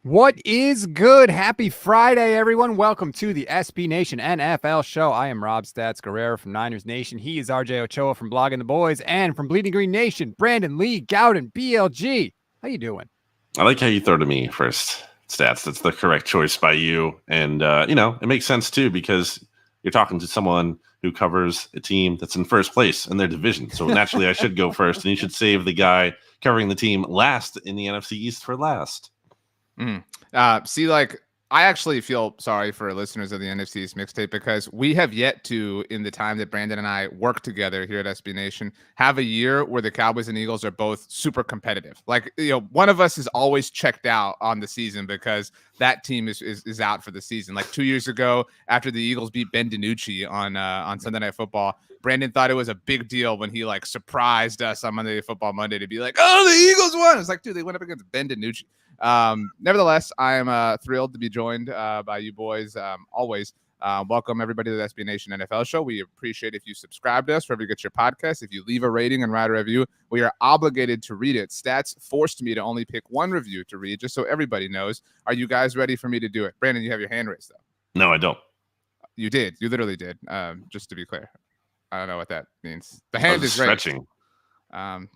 What is good? Happy Friday, everyone. Welcome to the SB Nation NFL show. I am Rob Stats Guerrera from Niners Nation. He is RJ Ochoa from Blogging the Boys, and from Bleeding Green Nation, Brandon Lee Gowton, BLG. How you doing? I like how you throw to me first, Stats. That's the correct choice by you. And, it makes sense, too, because you're talking to someone who covers a team that's in first place in their division. So naturally, I should go first, and you should save the guy covering the team last in the NFC East for last. I actually feel sorry for listeners of the NFC East mixtape because we have yet to, in the time that Brandon and I work together here at SB Nation, have a year where the Cowboys and Eagles are both super competitive. Like, one of us is always checked out on the season because that team is out for the season. Like 2 years ago, after the Eagles beat Ben DiNucci on Sunday Night Football, Brandon thought it was a big deal when he surprised us on Monday Night Football Monday to be like, "Oh, the Eagles won!" It's like, dude, they went up against Ben DiNucci. Nevertheless, I am thrilled to be joined by you boys. Always welcome everybody to the SB Nation NFL show. We appreciate if you subscribe to us wherever you get your podcast. If you leave a rating and write a review, we are obligated to read it. Stats forced me to only pick one review to read, just so everybody knows. Are you guys ready for me to do it? Brandon, you have your hand raised though. No, I don't. You did. You literally did. Just to be clear, I don't know what that means. The hand is stretching. It's an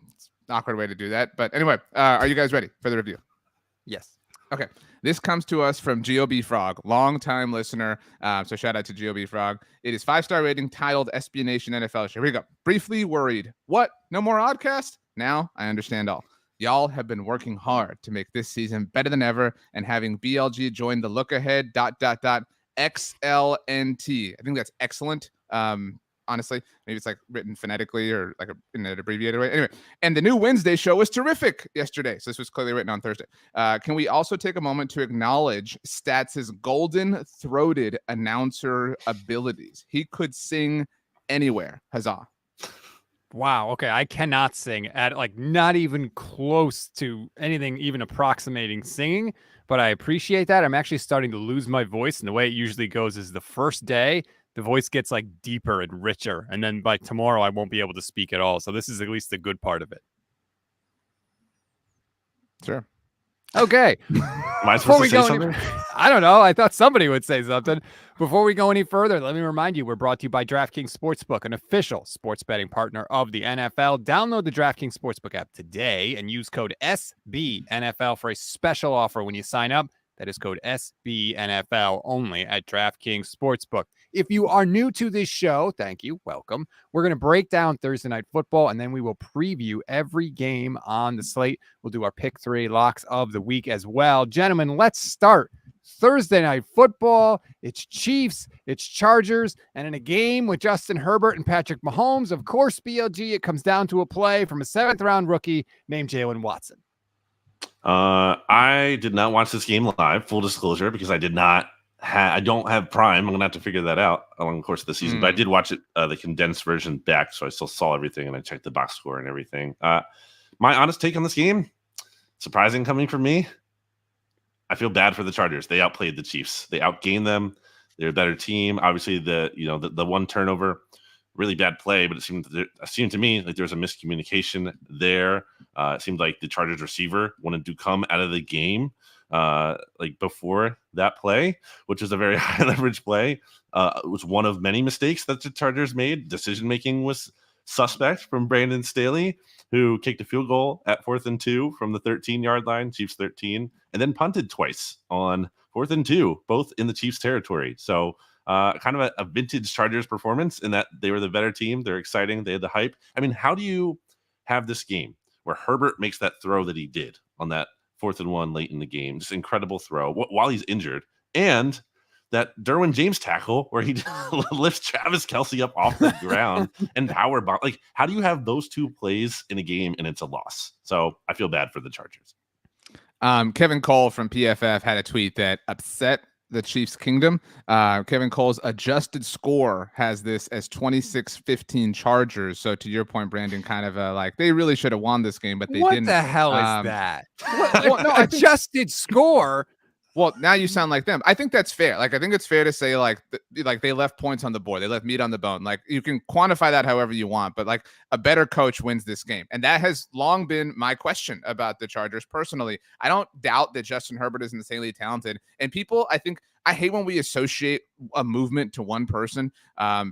awkward way to do that, but anyway, are you guys ready for the review? Yes. Okay. This comes to us from GOB Frog, longtime listener. So shout out to GOB Frog. It is 5-star rating titled SB Nation NFL show. Here we go. Briefly worried. What? No more oddcast? Now I understand all. Y'all have been working hard to make this season better than ever, and having BLG join the look ahead XLNT. I think that's excellent. Honestly, maybe it's written phonetically or in an abbreviated way. Anyway, and the new Wednesday show was terrific yesterday. So this was clearly written on Thursday. Can we also take a moment to acknowledge Stats' golden-throated announcer abilities? He could sing anywhere. Huzzah. Wow. Okay. I cannot sing at not even close to anything even approximating singing, but I appreciate that. I'm actually starting to lose my voice. And the way it usually goes is the first day, the voice gets deeper and richer. And then by tomorrow, I won't be able to speak at all. So this is at least the good part of it. Sure. Okay. Am I supposed to say something? I don't know. I thought somebody would say something. Before we go any further, let me remind you, we're brought to you by DraftKings Sportsbook, an official sports betting partner of the NFL. Download the DraftKings Sportsbook app today and use code SBNFL for a special offer when you sign up. That is code SBNFL only at DraftKings Sportsbook. If you are new to this show, thank you. Welcome. We're going to break down Thursday Night Football, and then we will preview every game on the slate. We'll do our pick 3 locks of the week as well. Gentlemen, let's start Thursday Night Football. It's Chiefs, it's Chargers, and in a game with Justin Herbert and Patrick Mahomes, of course, BLG, it comes down to a play from a 7th-round rookie named Jalen Watson. I did not watch this game live, full disclosure, because I don't have Prime. I'm going to have to figure that out along the course of the season. But I did watch it, the condensed version back, so I still saw everything, and I checked the box score and everything. My honest take on this game, surprising coming from me, I feel bad for the Chargers. They outplayed the Chiefs. They outgained them. They're a better team. Obviously, the one turnover, really bad play, but it seemed to me like there was a miscommunication there. It seemed like the Chargers receiver wanted to come out of the game before that play, which was a very high leverage play. It was one of many mistakes that the Chargers made. Decision making was suspect from Brandon Staley, who kicked a field goal at 4th and 2 from the 13-yard line, Chiefs 13, and then punted twice on 4th and 2, both in the Chiefs territory. So kind of a vintage Chargers performance in that they were the better team. They're exciting. They had the hype. I mean, how do you have this game where Herbert makes that throw that he did on that 4th and 1 late in the game? Just incredible throw while he's injured. And that Derwin James tackle where he lifts Travis Kelce up off the ground and power bomb. How do you have those two plays in a game and it's a loss? So I feel bad for the Chargers. Kevin Cole from PFF had a tweet that upset the Chiefs kingdom. Kevin Cole's adjusted score has this as 26-15 Chargers. So to your point, Brandon, kind of they really should have won this game, but they didn't. What the hell is that? No, adjusted score? Well, now you sound like them. I think that's fair. Like, I think it's fair to say like they left points on the board. They left meat on the bone. Like, you can quantify that however you want, but like a better coach wins this game. And that has long been my question about the Chargers personally. I don't doubt that Justin Herbert is insanely talented. And people, I hate when we associate a movement to one person.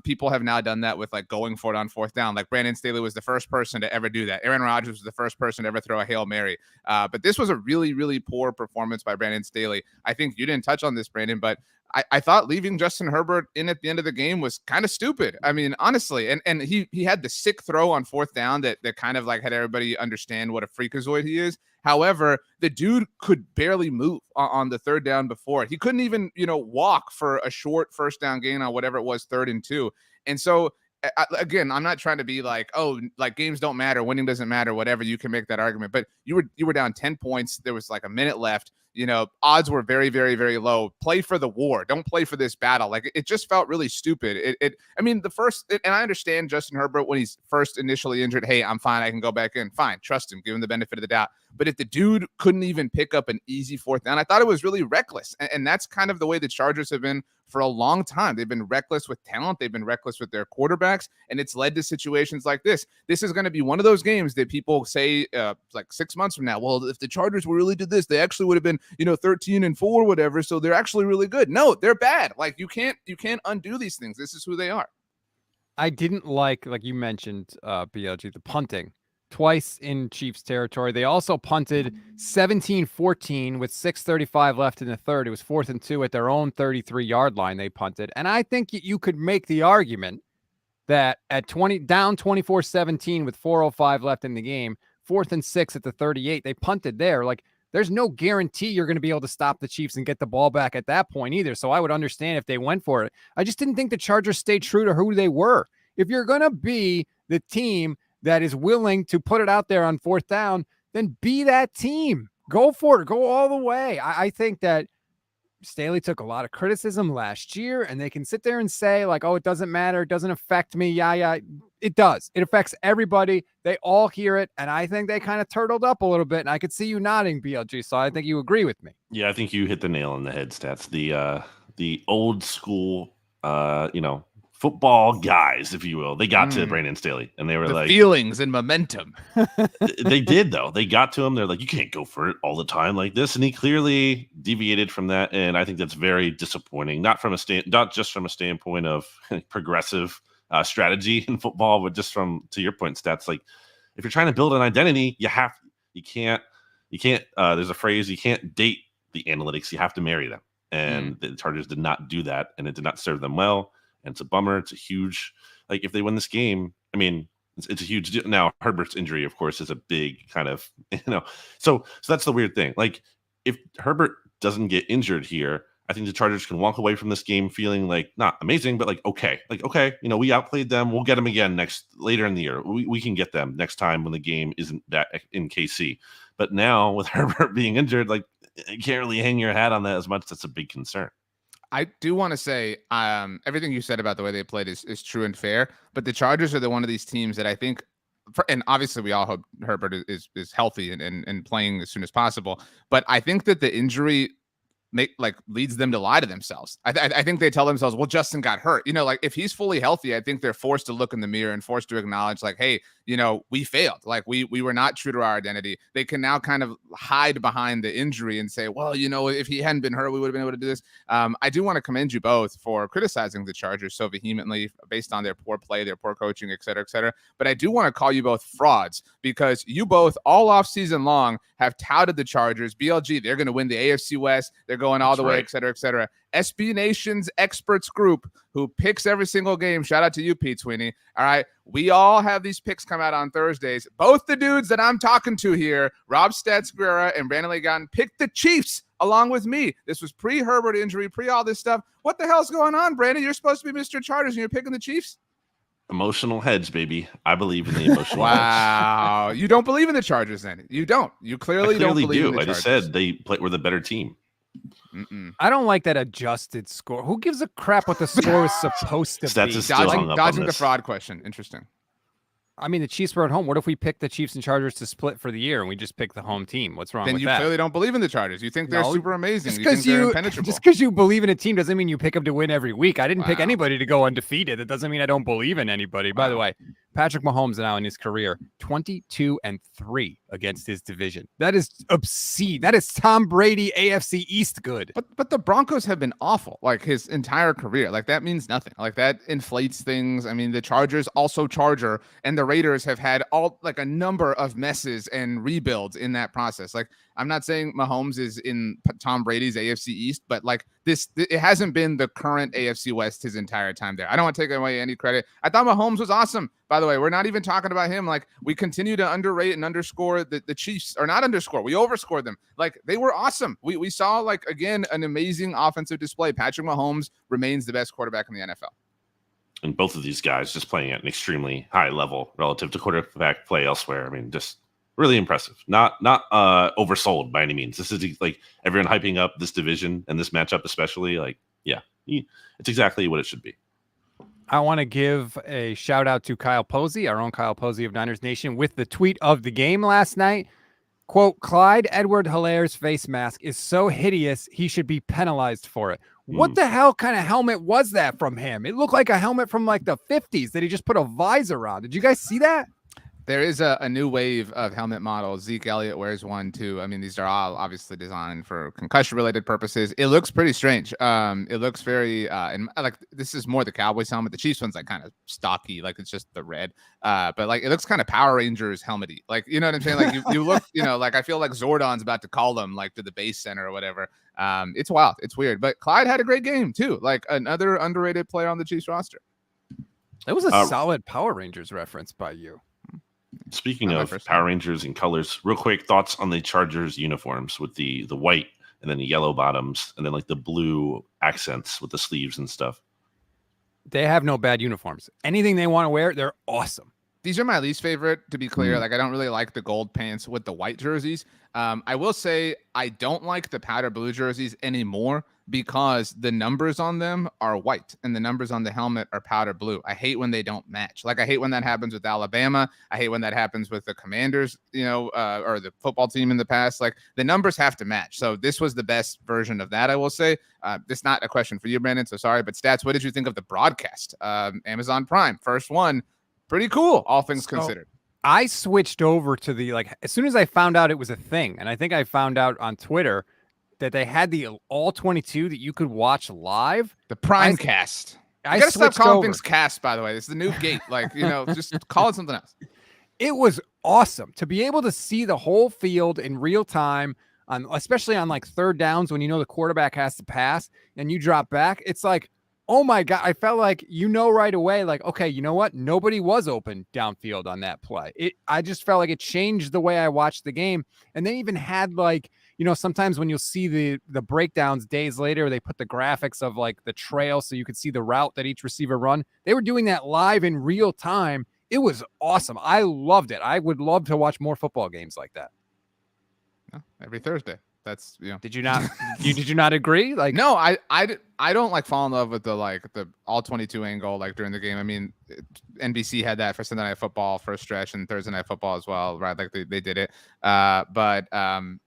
People have now done that with like going for it on fourth down. Like Brandon Staley was the first person to ever do that. Aaron Rodgers was the first person to ever throw a Hail Mary. But this was a really, really poor performance by Brandon Staley. I think you didn't touch on this, Brandon, but I thought leaving Justin Herbert in at the end of the game was kind of stupid. I mean, honestly, and he had the sick throw on fourth down that kind of like had everybody understand what a freakazoid he is. However, the dude could barely move on the third down before. He couldn't even, walk for a short first down gain on whatever it was, 3rd and 2. And so, again, I'm not trying to be like, oh, like games don't matter, winning doesn't matter, whatever. You can make that argument, but you were down 10 points. There was like a minute left. Odds were very, very, very low. Play for the war. Don't play for this battle. Like it just felt really stupid. And I understand Justin Herbert when he's first initially injured. Hey, I'm fine. I can go back in. Fine. Trust him. Give him the benefit of the doubt. But if the dude couldn't even pick up an easy fourth down, I thought it was really reckless. And that's kind of the way the Chargers have been for a long time. They've been reckless with talent. They've been reckless with their quarterbacks. And it's led to situations like this. This is going to be one of those games that people say like 6 months from now, well, if the Chargers really did this, they actually would have been, 13-4 or whatever. So they're actually really good. No, they're bad. Like you can't undo these things. This is who they are. I didn't like you mentioned, BLG, the punting twice in Chiefs territory. They also punted 17-14 with 6:35 left in the third. It was 4th and 2 at their own 33-yard line. They punted. And I think you could make the argument that at down 24-17 with 4:05 left in the game, 4th and 6 at the 38, they punted there. Like, there's no guarantee you're going to be able to stop the Chiefs and get the ball back at that point either. So I would understand if they went for it. I just didn't think the Chargers stayed true to who they were. If you're going to be the team that is willing to put it out there on fourth down, then be that team. Go for it. Go all the way. I think that Staley took a lot of criticism last year, and they can sit there and say like, oh, it doesn't matter. It doesn't affect me. Yeah. It does. It affects everybody. They all hear it. And I think they kind of turtled up a little bit, and I could see you nodding, BLG. So I think you agree with me. Yeah, I think you hit the nail on the head, Stats. The old school, football guys, if you will, they got to Brandon Staley, and they were like feelings and momentum. They did though. They got to him. They're like, you can't go for it all the time like this, and he clearly deviated from that. And I think that's very disappointing. Not just from a standpoint of progressive strategy in football, but just from, to your point, Stats. Like, if you're trying to build an identity, you can't. There's a phrase: you can't date the analytics. You have to marry them. And the Chargers did not do that, and it did not serve them well. And it's a bummer. It's a huge, like, if they win this game, I mean, it's a huge deal. Now, Herbert's injury, of course, is a big kind of, so that's the weird thing. Like, if Herbert doesn't get injured here, I think the Chargers can walk away from this game feeling like not amazing, but like, okay, we outplayed them. We'll get them again later in the year. We can get them next time when the game isn't that in KC. But now with Herbert being injured, like, you can't really hang your hat on that as much. That's a big concern. I do want to say everything you said about the way they played is true and fair, but the Chargers are one of these teams that I think, and obviously we all hope Herbert is healthy and playing as soon as possible, but I think that the injury leads them to lie to themselves. I think they tell themselves, well, Justin got hurt. Like, if he's fully healthy, I think they're forced to look in the mirror and forced to acknowledge, like, hey, we failed. Like, we were not true to our identity. They can now kind of hide behind the injury and say, well, if he hadn't been hurt, we would have been able to do this. I do want to commend you both for criticizing the Chargers so vehemently based on their poor play, their poor coaching, et cetera, et cetera. But I do want to call you both frauds, because you both all off season long have touted the Chargers. BLG, they're going to win the AFC West. They're going all the way, et cetera, et cetera. SB Nation's experts group who picks every single game. Shout out to you, Pete Sweeney. All right. We all have these picks come out on Thursdays. Both the dudes that I'm talking to here, Rob Stats Guerrera and Brandon Lee Gowton, picked the Chiefs along with me. This was pre-Herbert injury, all this stuff. What the hell's going on, Brandon? You're supposed to be Mr. Chargers and you're picking the Chiefs? Emotional hedge, baby. I believe in the emotional hedge. Wow. You don't believe in the Chargers then? You don't. You clearly don't believe in the Chargers. I just said they were the better team. I don't like that adjusted score. Who gives a crap what the score was supposed to be? Dodging the fraud question. Interesting. I mean, the Chiefs were at home. What if we pick the Chiefs and Chargers to split for the year and we just pick the home team? What's wrong Then with you that? clearly don't believe in the Chargers. You think they're super amazing. Just you think they're impenetrable. Just because you believe in a team doesn't mean you pick them to win every week. I didn't pick anybody to go undefeated. That doesn't mean I don't believe in anybody. By the way, Patrick Mahomes now in his career, 22-3 against his division. That is obscene. That is Tom Brady AFC East good. But the Broncos have been awful, like his entire career. Like that means nothing. Like that inflates things. I mean, the Chargers also Charger, and the Raiders have had a number of messes and rebuilds in that process. Like, I'm not saying Mahomes is in Tom Brady's AFC East, but like it hasn't been the current AFC West his entire time there. I don't want to take away any credit. I thought Mahomes was awesome. By the way, we're not even talking about him. Like, we continue to underrate and underscore the Chiefs, or not underscore. We overscored them. Like, they were awesome. We saw, like, again, an amazing offensive display. Patrick Mahomes remains the best quarterback in the NFL. And both of these guys just playing at an extremely high level relative to quarterback play elsewhere. I mean, just really impressive. Not oversold by any means. This is like everyone hyping up this division and this matchup, especially. Like, yeah, it's exactly what it should be. I want to give a shout out to Kyle Posey, our own Kyle Posey of Niners Nation, with the tweet of the game last night. Quote, Clyde Edward-Hilaire's face mask is so hideous, he should be penalized for it. What the hell kind of helmet was that from him? It looked like a helmet from like the 50s that he just put a visor on. Did you guys see that? There is a new wave of helmet models. Zeke Elliott wears one too. I mean, these are all obviously designed for concussion-related purposes. It looks pretty strange. It looks very and like this is more the Cowboys helmet. The Chiefs one's like kind of stocky, like it's just the red. But like it looks kind of Power Rangers helmety. Like, you know what I'm saying? Like you look, like I feel like Zordon's about to call them like to the base center or whatever. It's wild. It's weird. But Clyde had a great game too. Like another underrated player on the Chiefs roster. That was a solid Power Rangers reference by you. Speaking of Power Rangers and colors, real quick thoughts on the Chargers uniforms with the white and then the yellow bottoms and then like the blue accents with the sleeves and stuff. They have no bad uniforms. Anything they want to wear, they're awesome. These are my least favorite, to be clear. Like, I don't really like the gold pants with the white jerseys. I will say I don't like the powder blue jerseys anymore because the numbers on them are white and the numbers on the helmet are powder blue. I hate when they don't match. Like, I hate when that happens with Alabama. I hate when that happens with the Commanders, or the football team in the past. Like, the numbers have to match. So this was the best version of that, I will say. This is not a question for you, Brandon, so sorry. But Stats, what did you think of the broadcast? Amazon Prime, first one. Pretty cool, all things considered. I switched over to the, as soon as I found out it was a thing, and I think I found out on Twitter that they had the all 22 that you could watch live. The Prime Cast. You gotta stop calling things cast, by the way. It's the new gate. Just call it something else. It was awesome to be able to see the whole field in real time, especially on like third downs when the quarterback has to pass and you drop back. It's like, oh my God, I felt like, right away, like, okay, you know what? Nobody was open downfield on that play. I just felt like it changed the way I watched the game. And they even had sometimes when you'll see the breakdowns days later, they put the graphics of like the trail so you could see the route that each receiver run. They were doing that live in real time. It was awesome. I loved it. I would love to watch more football games like that. Every Thursday. That's Did you not? Did you not agree? Like, no, I don't like fall in love with the all 22 angle like during the game. I mean, NBC had that for Sunday Night Football for a stretch and Thursday Night Football as well, right? Like they did it. But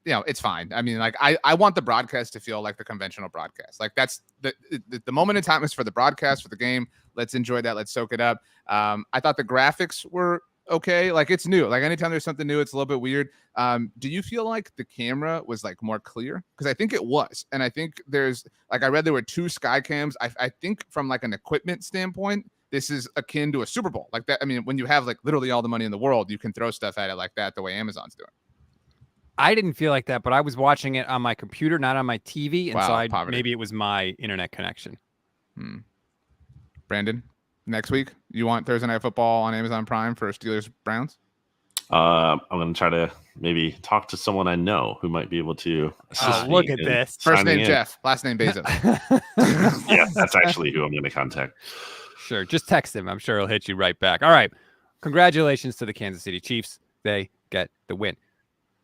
it's fine. I mean, like I want the broadcast to feel like the conventional broadcast. Like that's the moment in time is for the broadcast for the game. Let's enjoy that. Let's soak it up. I thought the graphics were okay. Like, it's new. Like, anytime there's something new, it's a little bit weird. Do you feel like the camera was like more clear? Because I think it was. And I think there's I read there were 2 sky cams. I think from like an equipment standpoint, this is akin to a Super Bowl. Like that. I mean, when you have like literally all the money in the world, you can throw stuff at it like that the way Amazon's doing. I didn't feel like that, but I was watching it on my computer, not on my TV. And so maybe it was my internet connection. Brandon? Next week, you want Thursday Night Football on Amazon Prime for Steelers Browns? I'm going to try to maybe talk to someone I know who might be able to assist me. Look at this. First name Jeff, last name Bezos. Yeah, that's actually who I'm going to contact. Sure. Just text him. I'm sure he'll hit you right back. All right. Congratulations to the Kansas City Chiefs. They get the win.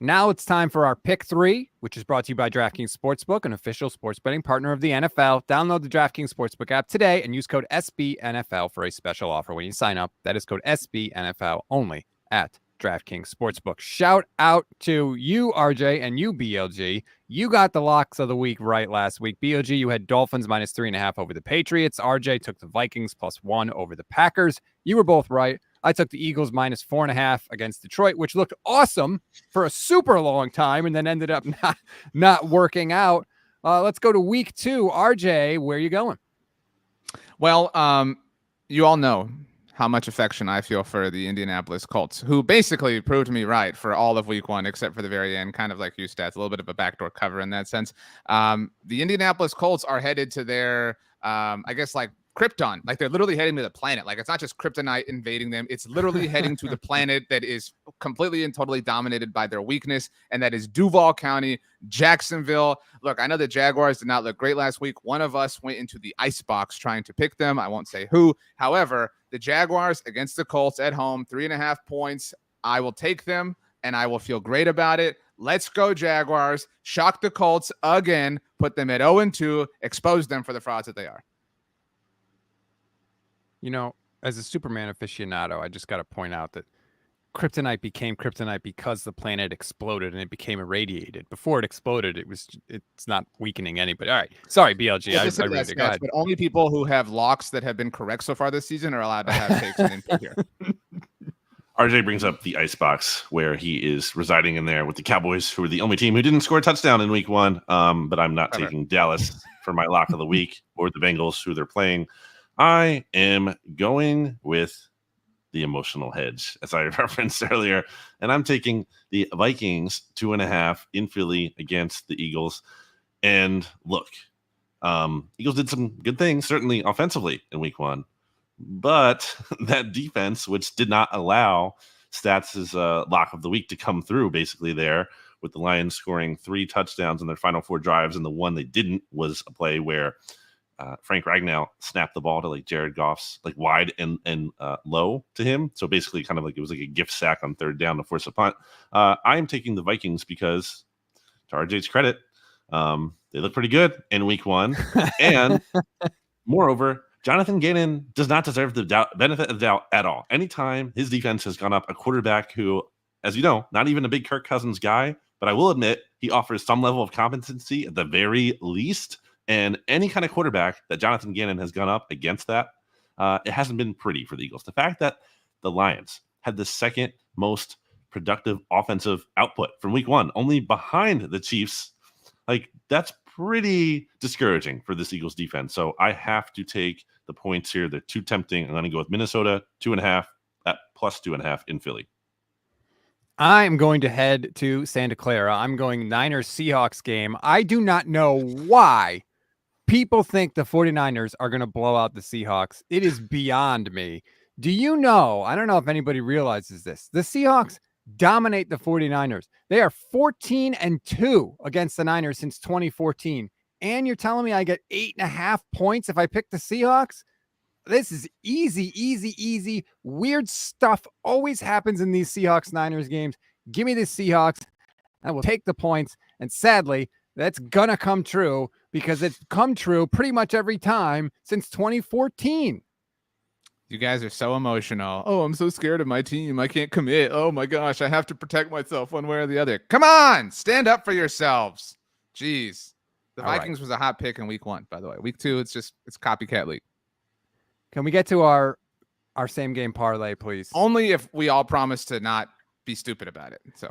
Now it's time for our pick 3, which is brought to you by DraftKings Sportsbook, an official sports betting partner of the NFL. Download the DraftKings Sportsbook app today and use code SBNFL for a special offer when you sign up. That is code SBNFL only at DraftKings Sportsbook. Shout out to you, RJ, and you, BLG. You got the locks of the week right last week. BLG, you had Dolphins minus 3.5 over the Patriots. RJ took the Vikings +1 over the Packers. You were both right. I took the Eagles minus 4.5 against Detroit, which looked awesome for a super long time and then ended up not working out. Let's go to week 2. RJ, where are you going? Well, you all know how much affection I feel for the Indianapolis Colts, who basically proved me right for all of week 1, except for the very end, kind of like you stats, a little bit of a backdoor cover in that sense. The Indianapolis Colts are headed to their, I guess, like Krypton. Like, they're literally heading to the planet. Like, it's not just kryptonite invading them. It's literally heading to the planet that is completely and totally dominated by their weakness, and that is Duval County, Jacksonville. Look, I know the Jaguars did not look great last week. One of us went into the ice box trying to pick them. I won't say who. However, the Jaguars against the Colts at home, 3.5 points. I will take them, and I will feel great about it. Let's go, Jaguars. Shock the Colts again. Put them at 0-2. Expose them for the frauds that they are. You know, as a Superman aficionado, I just got to point out that kryptonite became kryptonite because the planet exploded and it became irradiated. Before it exploded, it's not weakening anybody. All right. Sorry, BLG. I read it. Go ahead. But only people who have locks that have been correct so far this season are allowed to have takes and input here. RJ brings up the icebox where he is residing in there with the Cowboys, who are the only team who didn't score a touchdown in week 1. But I'm not taking Dallas for my lock of the week or the Bengals, who they're playing. I am going with the emotional hedge, as I referenced earlier, and I'm taking the Vikings 2.5 in Philly against the Eagles. And look, Eagles did some good things, certainly offensively in week 1, but that defense, which did not allow Stats' lock of the week to come through, basically there, with the Lions scoring 3 touchdowns in their final 4 drives, and the one they didn't was a play where Frank Ragnow snapped the ball to like Jared Goff's like wide and low to him. So basically kind of like it was like a gift sack on 3rd down to force a punt. I am taking the Vikings because, to RJ's credit, they look pretty good in week 1. And moreover, Jonathan Gannon does not deserve the benefit of the doubt at all. Anytime his defense has gone up, a quarterback who, as you know, not even a big Kirk Cousins guy, but I will admit he offers some level of competency at the very least. And any kind of quarterback that Jonathan Gannon has gone up against that, it hasn't been pretty for the Eagles. The fact that the Lions had the 2nd most productive offensive output from week 1, only behind the Chiefs, like that's pretty discouraging for this Eagles defense. So I have to take the points here. They're too tempting. I'm going to go with Minnesota 2.5 at +2.5 in Philly. I'm going to head to Santa Clara. I'm going Niners Seahawks game. I do not know why people think the 49ers are going to blow out the Seahawks. It is beyond me. Do you know? I don't know if anybody realizes this. The Seahawks dominate the 49ers. They are 14-2 against the Niners since 2014. And you're telling me I get 8.5 points if I pick the Seahawks? This is easy. Weird stuff always happens in these Seahawks-Niners games. Give me the Seahawks. I will take the points. And sadly, that's going to come true because it's come true pretty much every time since 2014. You guys are so emotional. Oh, I'm so scared of my team. I can't commit. Oh my gosh, I have to protect myself one way or the other. Come on, stand up for yourselves. Jeez. The Vikings was a hot pick in week 1, by the way. Week 2, it's copycat league. Can we get to our same game parlay, please? Only if we all promise to not be stupid about it. So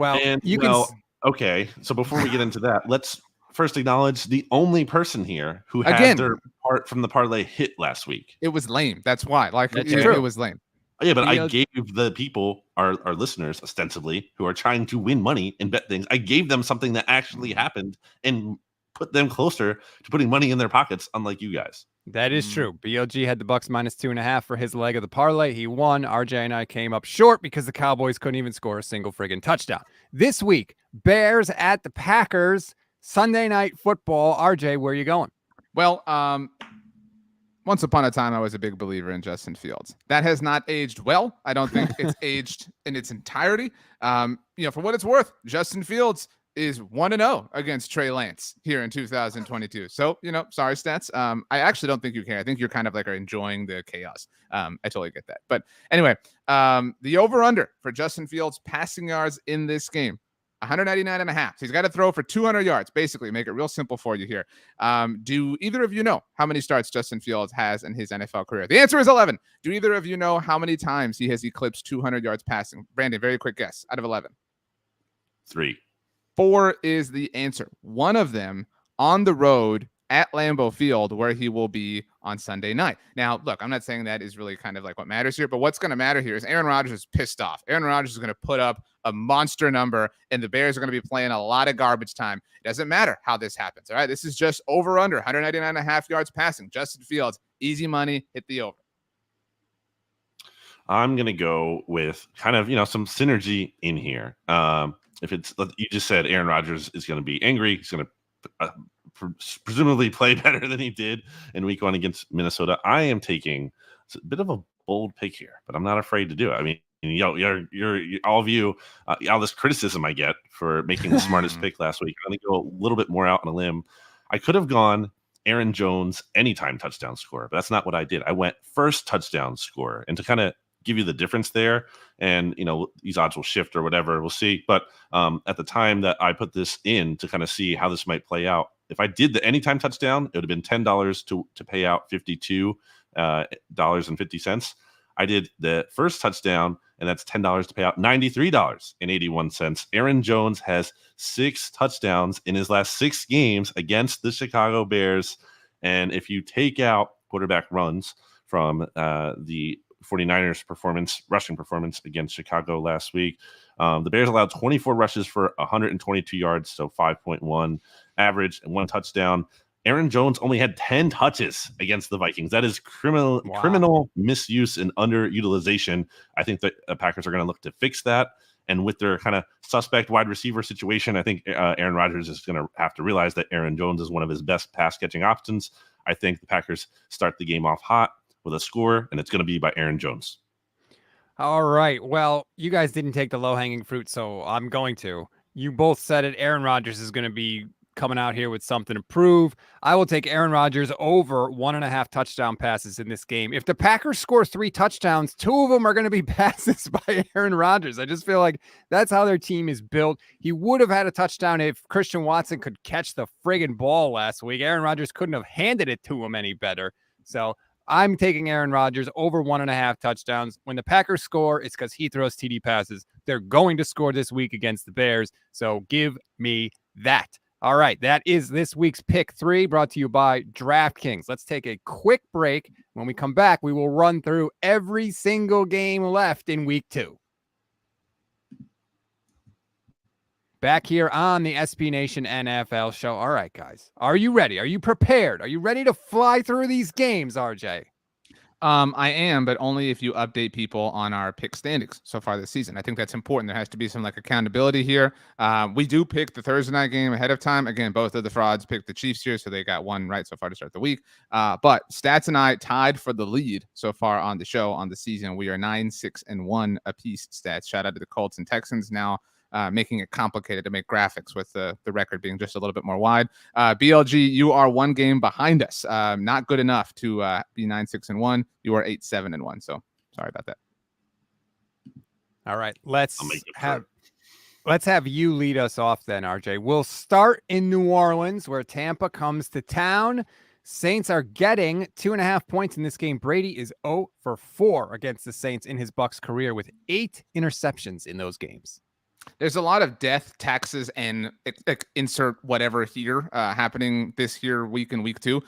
okay. So before we get into that, let's first acknowledge the only person here who had their part from the parlay hit last week. It was lame. That's why. It was lame. Oh, yeah, but I gave the people, our listeners, ostensibly, who are trying to win money and bet things, I gave them something that actually happened and put them closer to putting money in their pockets, unlike you guys. That is true. BLG had the Bucs minus 2.5 for his leg of the parlay. He won. RJ and I came up short because the Cowboys couldn't even score a single friggin' touchdown. This week, Bears at the Packers, Sunday Night Football. RJ, where are you going? Well, Once upon a time, I was a big believer in Justin Fields. That has not aged well. I don't think it's aged in its entirety. For what it's worth, Justin Fields is 1-0 against Trey Lance here in 2022. So, sorry, stats. I actually don't think you care. I think you're kind of like are enjoying the chaos. I totally get that. But anyway, the over-under for Justin Fields passing yards in this game, 199.5. So he's got to throw for 200 yards, basically. Make it real simple for you here. Do either of you know how many starts Justin Fields has in his NFL career? The answer is 11. Do either of you know how many times he has eclipsed 200 yards passing? Brandon, very quick guess out of 11. 3. 4 is the answer. One of them on the road at Lambeau Field, where he will be on Sunday night. Now, look, I'm not saying that is really kind of like what matters here, but what's going to matter here is Aaron Rodgers is pissed off. Aaron Rodgers is going to put up a monster number, and the Bears are going to be playing a lot of garbage time. It doesn't matter how this happens, all right? This is just over-under, 199.5 yards passing. Justin Fields, easy money, hit the over. I'm going to go with kind of, some synergy in here. If it's, you just said Aaron Rodgers is going to be angry. He's going to presumably play better than he did in week 1 against Minnesota. I am taking a bit of a bold pick here, but I'm not afraid to do it. I mean, you're all of you, all this criticism I get for making the smartest pick last week. I'm going to go a little bit more out on a limb. I could have gone Aaron Jones anytime touchdown scorer, but that's not what I did. I went first touchdown scorer, and to kind of give you the difference there, and these odds will shift or whatever, we'll see. But at the time that I put this in to kind of see how this might play out, if I did the anytime touchdown, it would have been $10 to pay out $52.50. I did the first touchdown, and that's $10 to pay out $93.81. Aaron Jones has 6 touchdowns in his last 6 games against the Chicago Bears. And if you take out quarterback runs from the 49ers rushing performance against Chicago last week, the Bears allowed 24 rushes for 122 yards, so 5.1 average and 1 touchdown. Aaron Jones only had 10 touches against the Vikings. That is criminal misuse and underutilization. I think that the Packers are going to look to fix that. And with their kind of suspect wide receiver situation, I think Aaron Rodgers is going to have to realize that Aaron Jones is one of his best pass catching options. I think the Packers start the game off hot with a score, and it's going to be by Aaron Jones. All right. Well, you guys didn't take the low-hanging fruit, so I'm going to. You both said it. Aaron Rodgers is going to be coming out here with something to prove. I will take Aaron Rodgers over 1.5 touchdown passes in this game. If the Packers score 3 touchdowns, 2 of them are going to be passes by Aaron Rodgers. I just feel like that's how their team is built. He would have had a touchdown if Christian Watson could catch the friggin' ball last week. Aaron Rodgers couldn't have handed it to him any better. So I'm taking Aaron Rodgers over 1.5 touchdowns. When the Packers score, it's because he throws TD passes. They're going to score this week against the Bears. So give me that. All right, that is this week's Pick 3, brought to you by DraftKings. Let's take a quick break. When we come back, we will run through every single game left in Week 2. Back here on the SB Nation NFL show. All right, guys, are you ready? Are you prepared? Are you ready to fly through these games, RJ? I am, but only if you update people on our pick standings so far this season. I think that's important. There has to be some accountability here. We do pick the Thursday night game ahead of time. Again, both of the frauds picked the Chiefs here, so they got one right so far to start the week. But Stats and I tied for the lead so far on the show on the season. We are 9-6-1 apiece. Stats. Shout out to the Colts and Texans now. Making it complicated to make graphics with the record being just a little bit more wide. BLG, you are 1 game behind us. Not good enough to be 9-6-1. You are 8-7-1. So sorry about that. All right, let's have you lead us off then, RJ. We'll start in New Orleans, where Tampa comes to town. Saints are getting 2.5 points in this game. Brady is 0 for 4 against the Saints in his Bucs career with 8 interceptions in those games. There's a lot of death, taxes, and insert whatever here happening this year, week in week 2.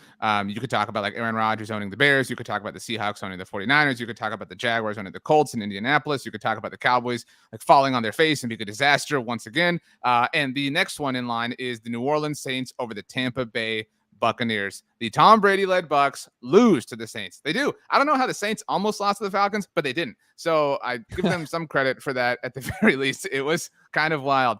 You could talk about Aaron Rodgers owning the Bears. You could talk about the Seahawks owning the 49ers. You could talk about the Jaguars owning the Colts in Indianapolis. You could talk about the Cowboys falling on their face and being a disaster once again. And the next one in line is the New Orleans Saints over the Tampa Bay Buccaneers. The Tom Brady-led Bucs lose to the Saints. They do. I don't know how the Saints almost lost to the Falcons, but they didn't. So I give them some credit for that. At the very least, it was kind of wild.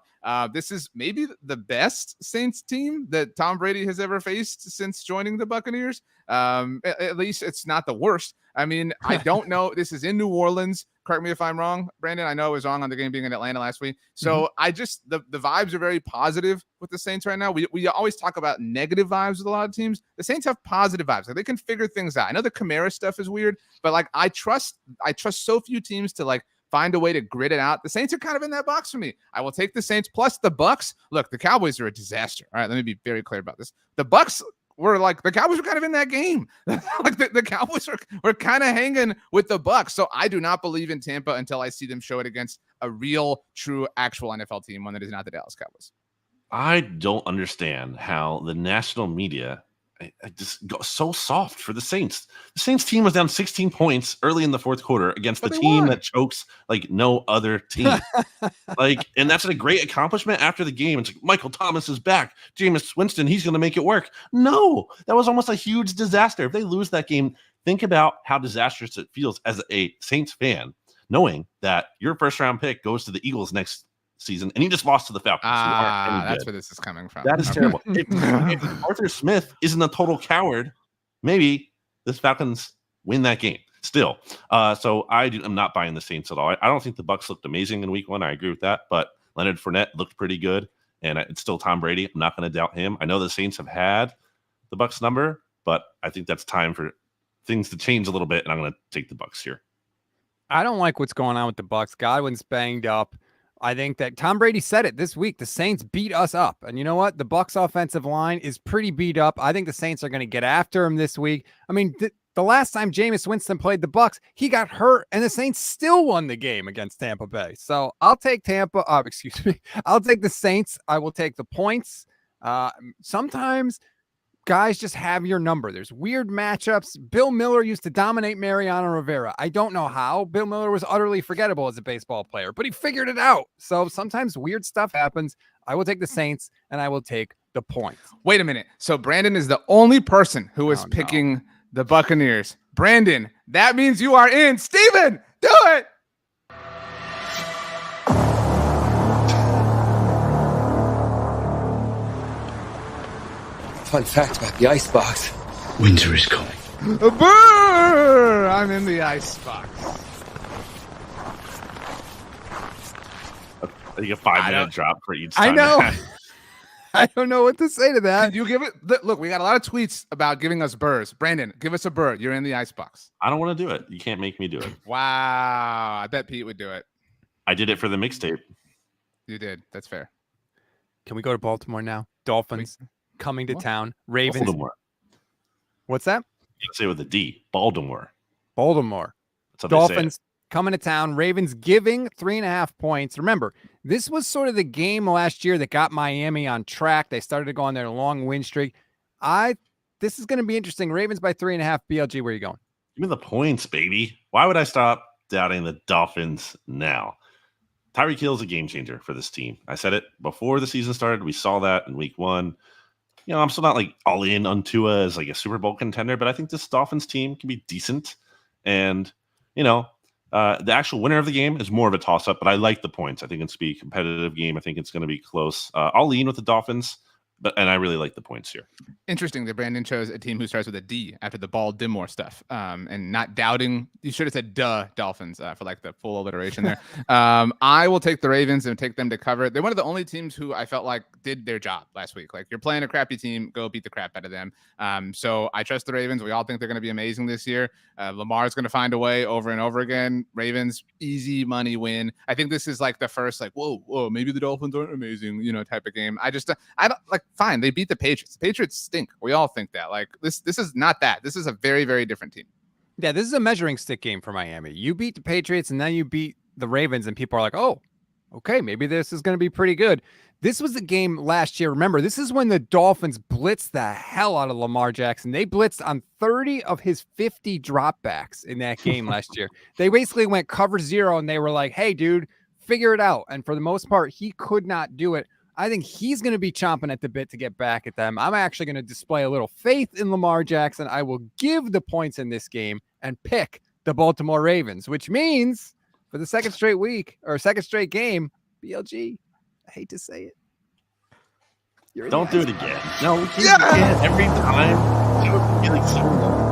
This is maybe the best Saints team that Tom Brady has ever faced since joining the Buccaneers. At least it's not the worst. I mean, I don't know. This is in New Orleans. Correct me if I'm wrong, Brandon. I know I was wrong on the game being in Atlanta last week. So I just, the vibes are very positive with the Saints right now. We always talk about negative vibes with a lot of teams. The Saints have positive vibes. Like, they can figure things out. I know the Kamara stuff is weird, but like, I trust so few teams to like find a way to grit it out. The Saints are kind of in that box for me. I will take the Saints plus the Bucs. Look, the Cowboys are a disaster. All right, let me be very clear about this. The Bucs were like, the Cowboys were kind of in that game. Like the Cowboys were kind of hanging with the Bucs. So I do not believe in Tampa until I see them show it against a real, true, actual NFL team, one that is not the Dallas Cowboys. I don't understand how the national media I just go so soft for the Saints. The Saints team was down 16 points early in the fourth quarter against the team that chokes like no other team. And that's a great accomplishment after the game. It's like, Michael Thomas is back. Jameis Winston, he's going to make it work. No, that was almost a huge disaster. If they lose that game, think about how disastrous it feels as a Saints fan, knowing that your first round pick goes to the Eagles next season, and he just lost to the Falcons. That's where this is coming from. That is terrible. If Arthur Smith isn't a total coward, maybe the Falcons win that game still. So I'm not buying the Saints at all. I don't think the Bucs looked amazing in week 1. I agree with that, but Leonard Fournette looked pretty good, and it's still Tom Brady. I'm not going to doubt him. I know the Saints have had the Bucs number, but I think that's time for things to change a little bit, and I'm going to take the Bucs here. I don't like what's going on with the Bucs. Godwin's banged up. I think that Tom Brady said it this week. The Saints beat us up. And you know what? The Bucs offensive line is pretty beat up. I think the Saints are going to get after him this week. I mean, the last time Jameis Winston played the Bucs, he got hurt, and the Saints still won the game against Tampa Bay. So I'll take Tampa. I'll take the Saints. I will take the points. Sometimes guys just have your number. There's weird matchups. Bill Miller used to dominate Mariano Rivera. I don't know how. Bill Miller was utterly forgettable as a baseball player, but he figured it out. So sometimes weird stuff happens. I will take the Saints, and I will take the points. Wait a minute. So Brandon is the only person who is picking the Buccaneers. Brandon, that means you are in. Steven, do it. Fun fact about the icebox. Winter is coming. Brrr! I'm in the icebox. I think a 5-minute drop for each time. I know. I don't know what to say to that. Did you give it? Look, we got a lot of tweets about giving us burrs. Brandon, give us a burr. You're in the icebox. I don't want to do it. You can't make me do it. Wow. I bet Pete would do it. I did it for the mixtape. You did. That's fair. Can we go to Baltimore now? Dolphins coming to town. Ravens. Baltimore. What's that? You say with a D. Baltimore. Baltimore. That's how Dolphins coming to town. Ravens giving 3.5 points. Remember, this was sort of the game last year that got Miami on track. They started to go on their long win streak. This is going to be interesting. Ravens by 3.5. BLG, where are you going? Give me the points, baby. Why would I stop doubting the Dolphins now? Tyreek Hill is a game changer for this team. I said it before the season started. We saw that in week 1. You know, I'm still not like all in on Tua as like a Super Bowl contender, but I think this Dolphins team can be decent. And, you know, the actual winner of the game is more of a toss-up, but I like the points. I think it's be a competitive game. I think it's going to be close. I'll lean with the Dolphins, and I really like the points here. Interesting that Brandon chose a team who starts with a D after the Baltimore stuff, and not doubting. You should have said Dolphins for like the full alliteration there. I will take the Ravens and take them to cover. They're one of the only teams who I felt like did their job last week. Like, you're playing a crappy team, go beat the crap out of them. So I trust the Ravens. We all think they're going to be amazing this year. Lamar's going to find a way over and over again. Ravens, easy money win. I think this is like the first like, whoa, maybe the Dolphins aren't amazing, type of game. I don't like. Fine, they beat the Patriots. The Patriots stink. We all think that. Like, this is not that. This is a very, very different team. Yeah, this is a measuring stick game for Miami. You beat the Patriots, and then you beat the Ravens, and people are like, oh, okay, maybe this is going to be pretty good. This was the game last year. Remember, this is when the Dolphins blitzed the hell out of Lamar Jackson. They blitzed on 30 of his 50 dropbacks in that game last year. They basically went cover 0, and they were like, hey, dude, figure it out. And for the most part, he could not do it. I think he's going to be chomping at the bit to get back at them. I'm actually going to display a little faith in Lamar Jackson. I will give the points in this game and pick the Baltimore Ravens, which means for the second straight week or second straight game, BLG, I hate to say it. Don't do it again. No, we can't do it every time. That would be like so long.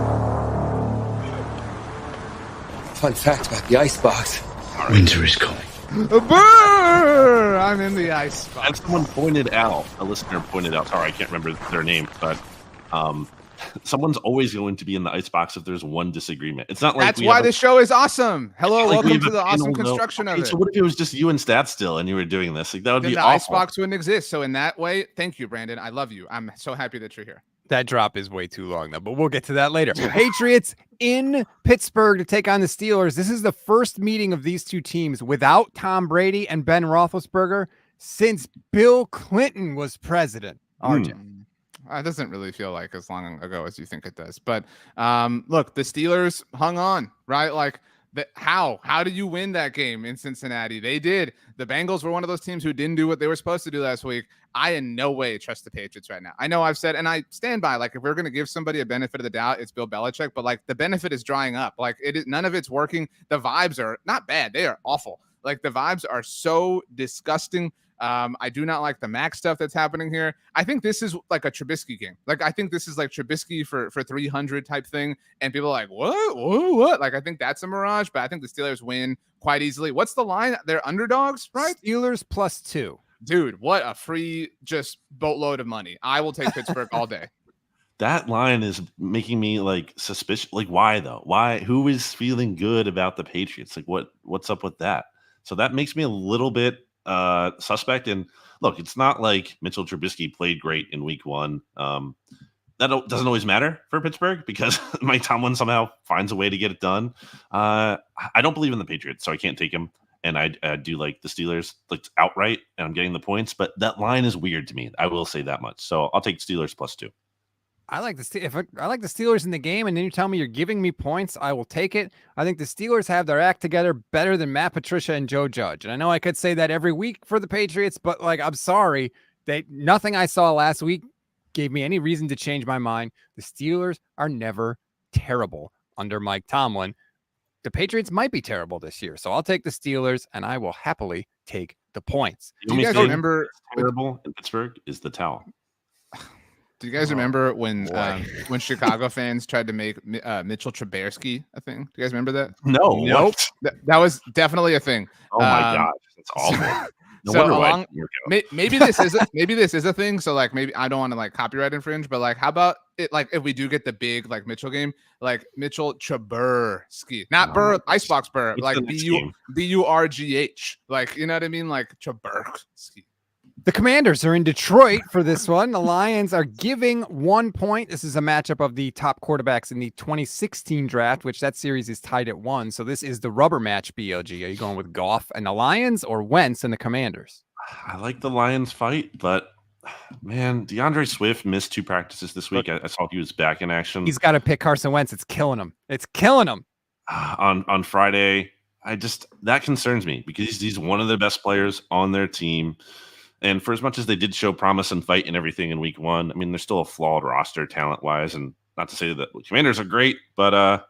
Fun fact about the icebox. Winter is coming. Brrr! I'm in the ice box. As someone pointed out, a listener pointed out, sorry, I can't remember their name, but someone's always going to be in the icebox if there's one disagreement. It's not like that's why the show is awesome. Hello, like welcome to the awesome construction of it. So what if it was just you and Stat still and you were doing this? Like that would then be the awful. icebox wouldn't exist. So in that way, thank you, Brandon. I love you. I'm so happy that you're here. That drop is way too long, though, but we'll get to that later. Patriots in Pittsburgh to take on the Steelers. This is the first meeting of these two teams without Tom Brady and Ben Roethlisberger since Bill Clinton was president. RJ. It doesn't really feel like as long ago as you think it does. But look, the Steelers hung on, right? Like, how did you win that game in Cincinnati? They did. The Bengals were one of those teams who didn't do what they were supposed to do last week. I in no way trust the Patriots right now. I know I've said, and I stand by, like, if we're going to give somebody a benefit of the doubt, it's Bill Belichick, but like the benefit is drying up. Like none of it's working. The vibes are not bad. They are awful. Like the vibes are so disgusting. I do not like the Mac stuff that's happening here. I think this is like a Trubisky game. Like, I think this is like Trubisky for 300 type thing. And people are like, what? Like, I think that's a mirage, but I think the Steelers win quite easily. What's the line? They're underdogs, right? Steelers +2. Dude, what a free just boatload of money. I will take Pittsburgh all day. That line is making me like suspicious. Like, why though? Why? Who is feeling good about the Patriots? Like, what's up with that? So that makes me a little bit suspect. And look, it's not like Mitchell Trubisky played great in week 1. That doesn't always matter for Pittsburgh because Mike Tomlin somehow finds a way to get it done. I don't believe in the Patriots, so I can't take him. And I do like the Steelers like outright, and I'm getting the points, but that line is weird to me. I will say that much. So I'll take Steelers +2. I like I like the Steelers in the game, and then you tell me you're giving me points, I will take it. I think the Steelers have their act together better than Matt Patricia and Joe Judge. And I know I could say that every week for the Patriots, but like, I'm sorry, nothing I saw last week gave me any reason to change my mind. The Steelers are never terrible under Mike Tomlin. The Patriots might be terrible this year, so I'll take the Steelers, and I will happily take the points. Do you guys remember terrible in Pittsburgh is the towel? Do you guys remember when Chicago fans tried to make Mitchell Trubisky a thing? Do you guys remember that? No. Nope. That was definitely a thing. Oh my gosh, that's awful. No so wonder maybe this is a thing. So like, maybe I don't want to like copyright infringe, but like, how about it? Like, if we do get the big like Mitchell game, like Mitchell Trubisky, not Burr, Icebox Burr, like Burgh, like, you know what I mean? Like Trubisky. The Commanders are in Detroit for this one. The Lions are giving 1 point. This is a matchup of the top quarterbacks in the 2016 draft, which that series is tied at 1. So this is the rubber match, BLG. Are you going with Goff and the Lions or Wentz and the Commanders? I like the Lions fight, but man, DeAndre Swift missed 2 practices this week. I saw he was back in action. He's got to pick Carson Wentz. It's killing him. It's killing him. On Friday, that concerns me because he's one of the best players on their team. And for as much as they did show promise and fight and everything in week 1, I mean, they're still a flawed roster talent-wise. And not to say that the Commanders are great, but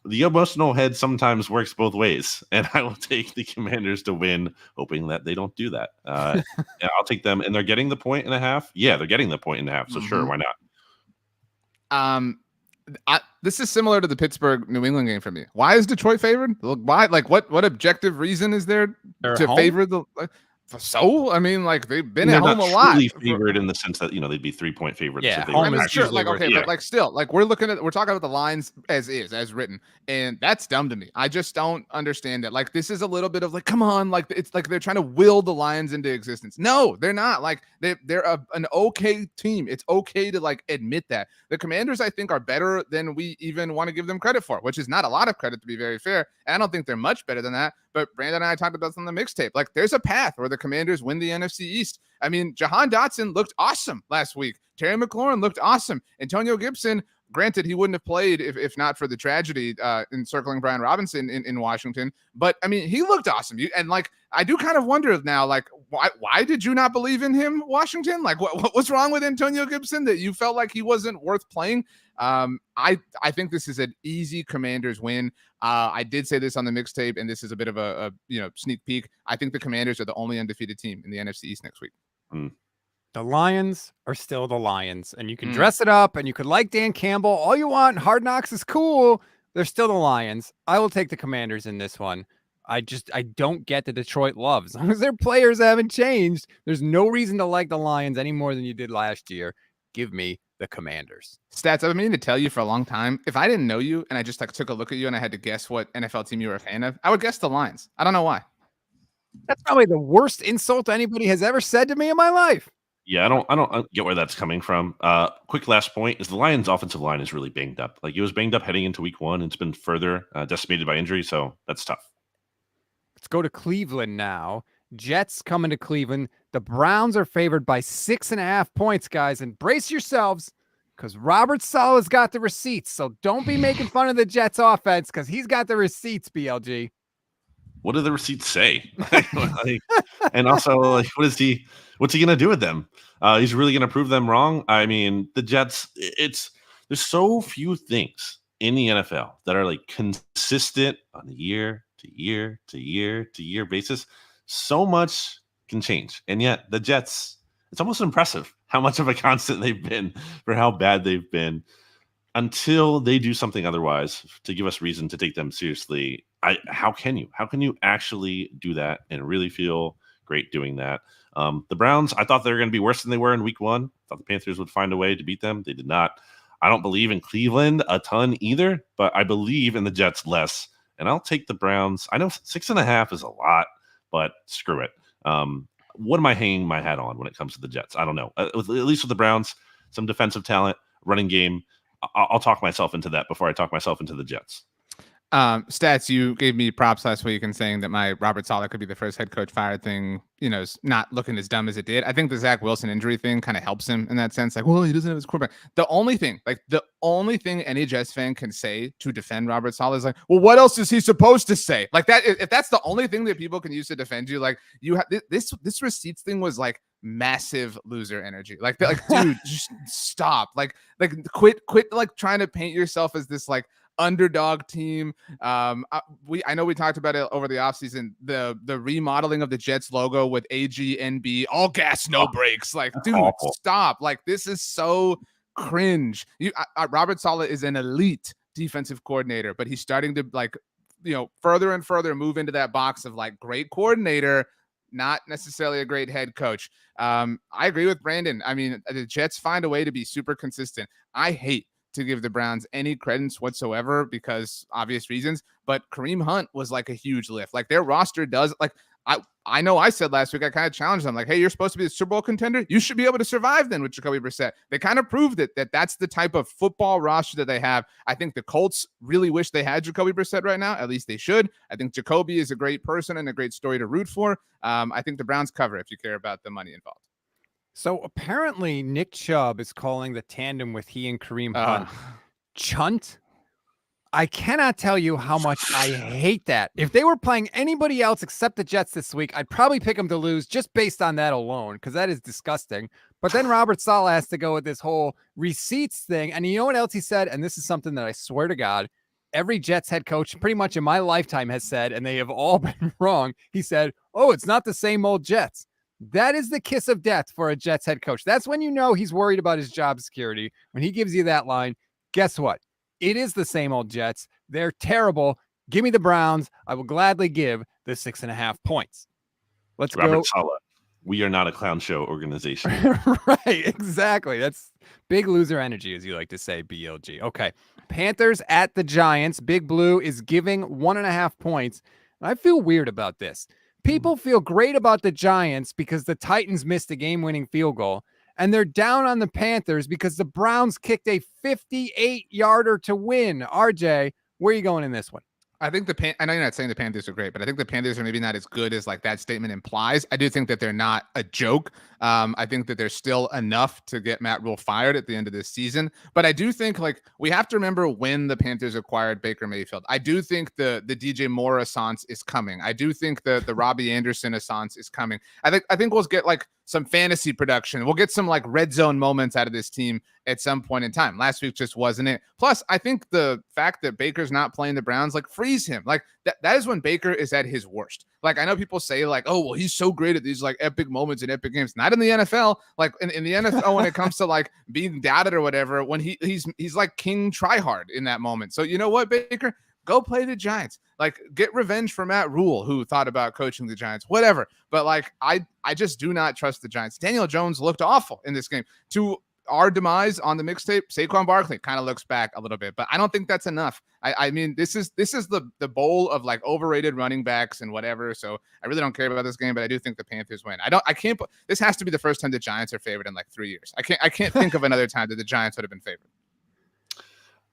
the emotional head sometimes works both ways. And I will take the Commanders to win, hoping that they don't do that. Yeah, I'll take them. And they're getting the 1.5. Yeah, they're getting the 1.5. So sure, why not? This is similar to the Pittsburgh New England game for me. Why is Detroit favored? Why? Like, what objective reason is there to favor the? So I mean, like, they've been at home a lot. Favored in the sense that they'd be 3-point favorites. Yeah, if they home were is sure. Like, okay, but like, still, like, we're talking about the lines as written, and that's dumb to me. I just don't understand it. Like, this is a little bit of like, come on, like, it's like they're trying to will the Lions into existence. No, they're not. Like, they're an okay team. It's okay to like admit that. The Commanders, I think, are better than we even want to give them credit for, which is not a lot of credit, to be very fair. And I don't think they're much better than that. But Brandon and I talked about this on the mixtape. Like, there's a path where the Commanders win the NFC East. I mean, Jahan Dotson looked awesome last week. Terry McLaurin looked awesome. Antonio Gibson, granted, he wouldn't have played if not for the tragedy encircling Brian Robinson in Washington. But, I mean, he looked awesome. And, like, I do kind of wonder now, like, why did you not believe in him, Washington? Like, what's wrong with Antonio Gibson that you felt like he wasn't worth playing? I think this is an easy Commanders win. I did say this on the mixtape, and this is a bit of a sneak peek. I think the Commanders are the only undefeated team in the NFC East next week. The Lions are still the Lions, and you can dress it up, and you could like Dan Campbell all you want. Hard Knocks is cool. They're still the Lions. I will take the Commanders in this one. I don't get the Detroit love. As long as their players haven't changed, there's no reason to like the Lions any more than you did last year. Give me the Commanders. Stats, I've been meaning to tell you for a long time. If I didn't know you and I just took a look at you and I had to guess what NFL team you were a fan of, I would guess the Lions. I don't know why. That's probably the worst insult anybody has ever said to me in my life. Yeah, I don't get where that's coming from. Quick last point is the Lions' offensive line is really banged up. Like, it was banged up heading into week 1. It's been further decimated by injury, so that's tough. Let's go to Cleveland now. Jets coming to Cleveland. The Browns are favored by 6.5 points, guys, and brace yourselves because Robert Saleh's got the receipts. So don't be making fun of the Jets offense because he's got the receipts, BLG. What do the receipts say? And also, like, what's he going to do with them? He's really going to prove them wrong. I mean, the Jets, there's so few things in the NFL that are like consistent on a year to year to year to year basis. So much can change. And yet the Jets, it's almost impressive how much of a constant they've been for how bad they've been until they do something otherwise to give us reason to take them seriously. How can you actually do that and really feel great doing that? The Browns, I thought they were going to be worse than they were in week 1. I thought the Panthers would find a way to beat them. They did not. I don't believe in Cleveland a ton either, but I believe in the Jets less. And I'll take the Browns. I know 6.5 is a lot, but screw it. What am I hanging my hat on when it comes to the Jets? I don't know. At least with the Browns, some defensive talent, running game. I'll talk myself into that before I talk myself into the Jets. Stats, you gave me props last week in saying that my Robert Saleh could be the first head coach fired thing, is not looking as dumb as it did. I think the Zach Wilson injury thing kind of helps him in that sense. Like, well, he doesn't have his quarterback. The only thing any Jets fan can say to defend Robert Saleh is like, well, what else is he supposed to say? Like that, if that's the only thing that people can use to defend you, like you have this receipts thing was like massive loser energy. Like, dude, just stop. Like quit like trying to paint yourself as this like underdog team. I know we talked about it over the offseason, the remodeling of the Jets logo with AGNB, all gas, no brakes. Like, dude, awful. Stop. Like, this is so cringe. Robert Saleh is an elite defensive coordinator, but he's starting to further and further move into that box of like great coordinator, not necessarily a great head coach. I agree with Brandon. I mean, the Jets find a way to be super consistent. I hate to give the Browns any credence whatsoever because obvious reasons, but Kareem Hunt was like a huge lift. Like their roster does, like I know I said last week, I kind of challenged them like, hey, you're supposed to be a Super Bowl contender. You should be able to survive then with Jacoby Brissett. They kind of proved that's the type of football roster that they have. I think the Colts really wish they had Jacoby Brissett right now. At least they should. I think Jacoby is a great person and a great story to root for. I think the Browns cover if you care about the money involved. So apparently Nick Chubb is calling the tandem with he and Kareem Hunt Chunt. I cannot tell you how much I hate that. If they were playing anybody else except the Jets this week, I'd probably pick them to lose just based on that alone, because that is disgusting. But then Robert Saleh has to go with this whole receipts thing. And you know what else he said? And this is something that I swear to God, every Jets head coach pretty much in my lifetime has said, and they have all been wrong. He said, oh, it's not the same old Jets. That is the kiss of death for a Jets head coach. That's when you know he's worried about his job security. When he gives you that line, guess what? It is the same old Jets. They're terrible. Give me the Browns. I will gladly give the 6.5 points. Let's go. Robert Saleh. We are not a clown show organization. Right, exactly. That's big loser energy, as you like to say, BLG. Okay. Panthers at the Giants. Big Blue is giving 1.5 points. And I feel weird about this. People feel great about the Giants because the Titans missed a game-winning field goal, and they're down on the Panthers because the Browns kicked a 58-yarder to win. RJ, where are you going in this one? I think I know you're not saying the Panthers are great, but I think the Panthers are maybe not as good as like that statement implies. I do think that they're not a joke. I think that there's still enough to get Matt Rule fired at the end of this season. But I do think like we have to remember when the Panthers acquired Baker Mayfield. I do think the DJ Moore assance is coming. I do think the Robbie Anderson assance is coming. I think we'll get like some fantasy production. We'll get some like red zone moments out of this team at some point in time. Last week just wasn't it. Plus, I think the fact that Baker's not playing the Browns like frees him. Like that is when Baker is at his worst. Like I know people say like, oh, well, he's so great at these like epic moments in epic games. Not in the NFL. Like in the NFL when it comes to like being doubted or whatever, when he's like king tryhard in that moment. So you know what, Baker? Go play the Giants. Like, get revenge for Matt Rule, who thought about coaching the Giants, whatever. But, like, I just do not trust the Giants. Daniel Jones looked awful in this game. To our demise on the mixtape, Saquon Barkley kind of looks back a little bit. But I don't think that's enough. I mean, this is the bowl of, like, overrated running backs and whatever. So I really don't care about this game, but I do think the Panthers win. This has to be the first time the Giants are favored in, like, 3 years. I can't think of another time that the Giants would have been favored.